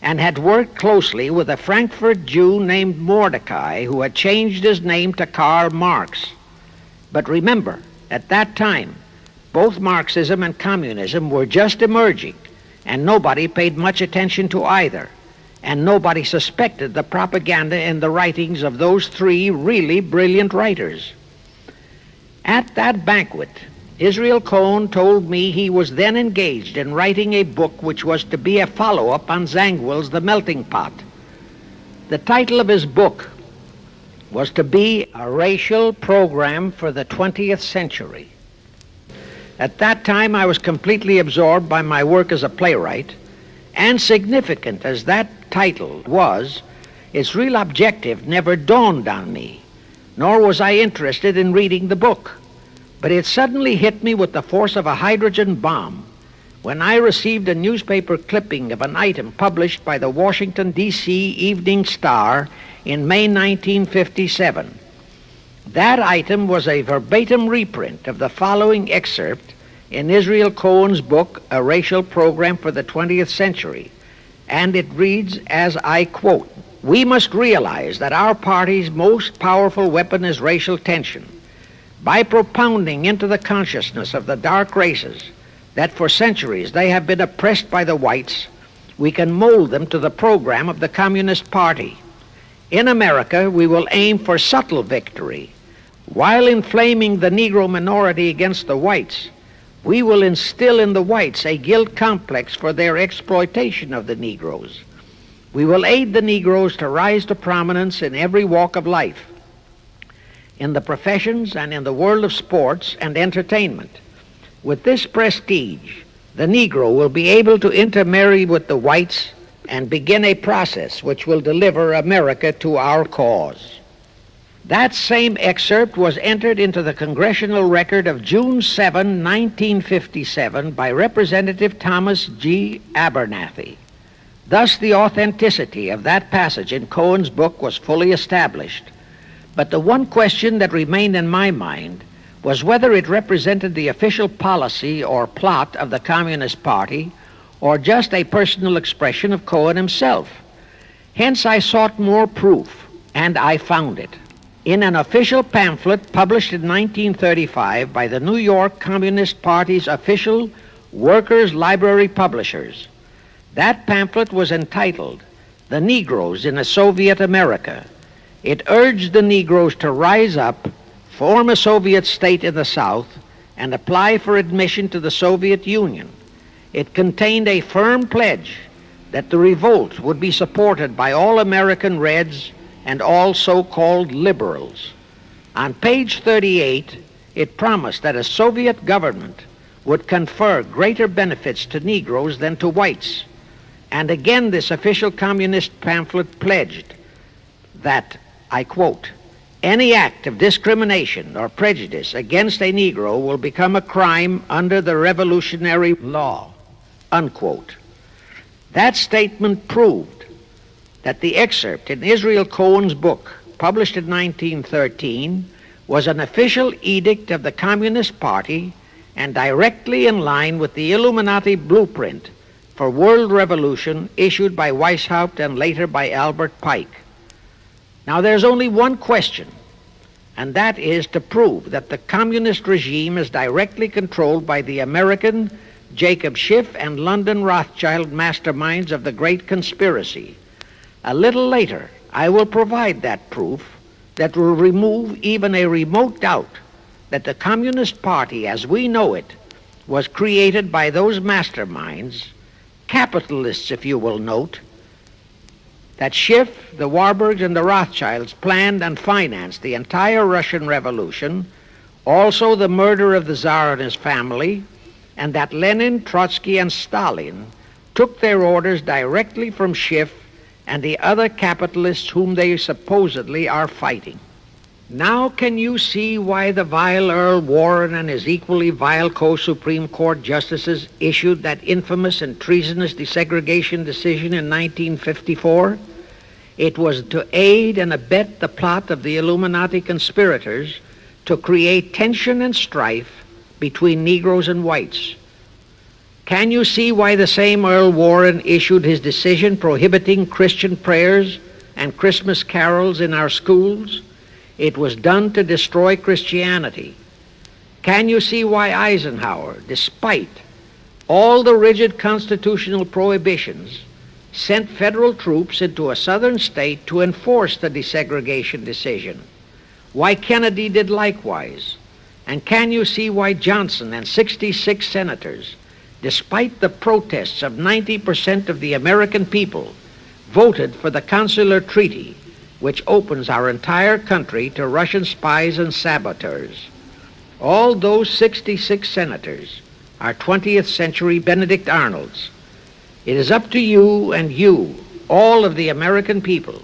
and had worked closely with a Frankfurt Jew named Mordecai, who had changed his name to Karl Marx. But remember, at that time, both Marxism and communism were just emerging, and nobody paid much attention to either, and nobody suspected the propaganda in the writings of those three really brilliant writers. At that banquet, Israel Cohen told me he was then engaged in writing a book which was to be a follow-up on Zangwill's The Melting Pot. The title of his book was to be A Racial Program for the 20th Century. At that time, I was completely absorbed by my work as a playwright, and significant as that title was, its real objective never dawned on me, nor was I interested in reading the book. But it suddenly hit me with the force of a hydrogen bomb when I received a newspaper clipping of an item published by the Washington, D.C. Evening Star in May 1957. That item was a verbatim reprint of the following excerpt in Israel Cohen's book, A Racial Program for the 20th Century, and it reads as I quote, "We must realize that our party's most powerful weapon is racial tension. By propounding into the consciousness of the dark races that for centuries they have been oppressed by the whites, we can mold them to the program of the Communist Party. In America, we will aim for subtle victory. While inflaming the Negro minority against the whites, we will instill in the whites a guilt complex for their exploitation of the Negroes. We will aid the Negroes to rise to prominence in every walk of life, in the professions and in the world of sports and entertainment. With this prestige, the Negro will be able to intermarry with the whites and begin a process which will deliver America to our cause. That same excerpt was entered into the Congressional Record of June 7, 1957 by Representative Thomas G. Abernathy. Thus the authenticity of that passage in Cohen's book was fully established. But the one question that remained in my mind was whether it represented the official policy or plot of the Communist Party or just a personal expression of Cohen himself. Hence I sought more proof, and I found it. In an official pamphlet published in 1935 by the New York Communist Party's official Workers' Library Publishers. That pamphlet was entitled, "The Negroes in a Soviet America." It urged the Negroes to rise up, form a Soviet state in the South, and apply for admission to the Soviet Union. It contained a firm pledge that the revolt would be supported by all American Reds and all so-called liberals. On page 38, it promised that a Soviet government would confer greater benefits to Negroes than to whites. And again, this official communist pamphlet pledged that, I quote, "Any act of discrimination or prejudice against a Negro will become a crime under the revolutionary law," unquote. That statement proved that the excerpt in Israel Cohen's book, published in 1913, was an official edict of the Communist Party and directly in line with the Illuminati blueprint for world revolution issued by Weishaupt and later by Albert Pike. Now there's only one question, and that is to prove that the communist regime is directly controlled by the American Jacob Schiff and London Rothschild masterminds of the Great Conspiracy. A little later, I will provide that proof that will remove even a remote doubt that the Communist Party as we know it was created by those masterminds, capitalists if you will note, that Schiff, the Warburgs, and the Rothschilds planned and financed the entire Russian Revolution, also the murder of the Tsar and his family, and that Lenin, Trotsky, and Stalin took their orders directly from Schiff and the other capitalists whom they supposedly are fighting. Now can you see why the vile Earl Warren and his equally vile co-Supreme Court justices issued that infamous and treasonous desegregation decision in 1954? It was to aid and abet the plot of the Illuminati conspirators to create tension and strife between Negroes and whites. Can you see why the same Earl Warren issued his decision prohibiting Christian prayers and Christmas carols in our schools? It was done to destroy Christianity. Can you see why Eisenhower, despite all the rigid constitutional prohibitions, sent federal troops into a southern state to enforce the desegregation decision? Why Kennedy did likewise? And can you see why Johnson and 66 senators, despite the protests of 90% of the American people, voted for the Consular Treaty, which opens our entire country to Russian spies and saboteurs? All those 66 senators are 20th century Benedict Arnolds. It is up to you and you, all of the American people,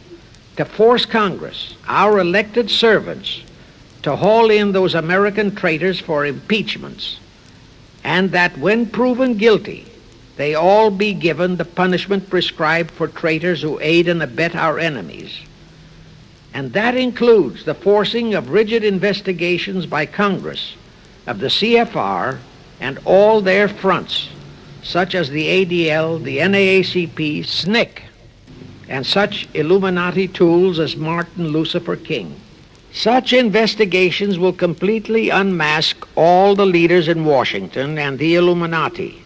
to force Congress, our elected servants, to haul in those American traitors for impeachments, and that when proven guilty, they all be given the punishment prescribed for traitors who aid and abet our enemies. And that includes the forcing of rigid investigations by Congress of the CFR and all their fronts, such as the ADL, the NAACP, SNCC, and such Illuminati tools as Martin Lucifer King. Such investigations will completely unmask all the leaders in Washington and the Illuminati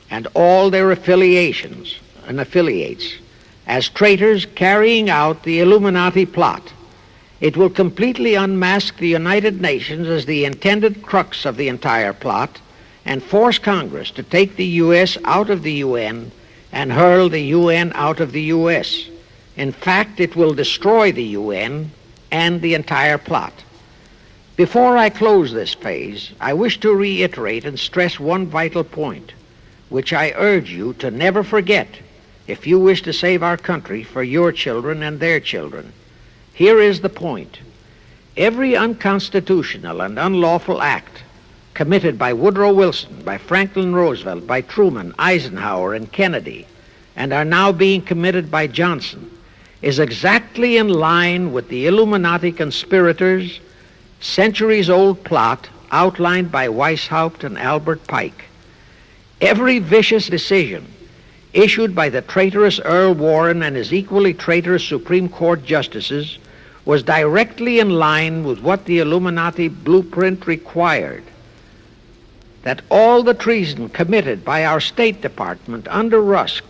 and all their affiliations and affiliates as traitors carrying out the Illuminati plot. It will completely unmask the United Nations as the intended crux of the entire plot and force Congress to take the U.S. out of the UN and hurl the UN out of the U.S. In fact, it will destroy the UN and the entire plot. Before I close this phase, I wish to reiterate and stress one vital point, which I urge you to never forget if you wish to save our country for your children and their children. Here is the point. Every unconstitutional and unlawful act committed by Woodrow Wilson, by Franklin Roosevelt, by Truman, Eisenhower, and Kennedy, and are now being committed by Johnson, is exactly in line with the Illuminati conspirators' centuries-old plot outlined by Weishaupt and Albert Pike. Every vicious decision issued by the traitorous Earl Warren and his equally traitorous Supreme Court justices was directly in line with what the Illuminati blueprint required. That all the treason committed by our State Department under Rusk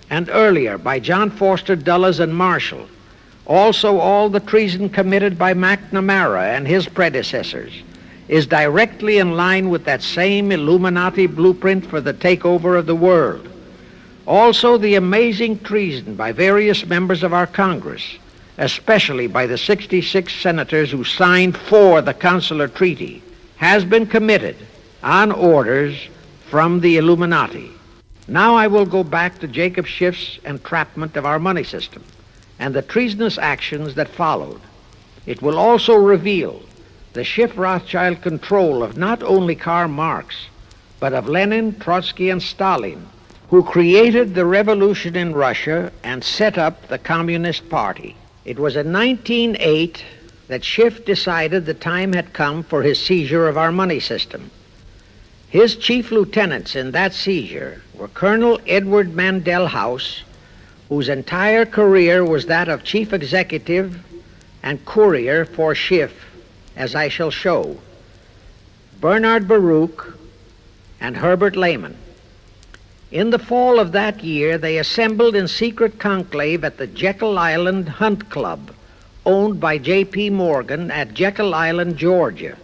and earlier by John Foster Dulles and Marshall, also all the treason committed by McNamara and his predecessors, is directly in line with that same Illuminati blueprint for the takeover of the world. Also the amazing treason by various members of our Congress, especially by the 66 senators who signed for the Consular Treaty, has been committed on orders from the Illuminati. Now I will go back to Jacob Schiff's entrapment of our money system and the treasonous actions that followed. It will also reveal the Schiff-Rothschild control of not only Karl Marx, but of Lenin, Trotsky, and Stalin, who created the revolution in Russia and set up the Communist Party. It was in 1908 that Schiff decided the time had come for his seizure of our money system. His chief lieutenants in that seizure were Colonel Edward Mandel House, whose entire career was that of chief executive and courier for Schiff, as I shall show, Bernard Baruch, and Herbert Lehman. In the fall of that year, they assembled in secret conclave at the Jekyll Island Hunt Club, owned by J.P. Morgan at Jekyll Island, Georgia.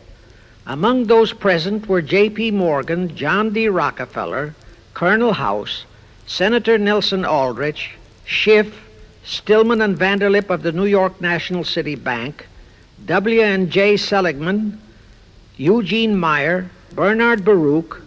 Among those present were J.P. Morgan, John D. Rockefeller, Colonel House, Senator Nelson Aldrich, Schiff, Stillman and Vanderlip of the New York National City Bank, W. and J. Seligman, Eugene Meyer, Bernard Baruch,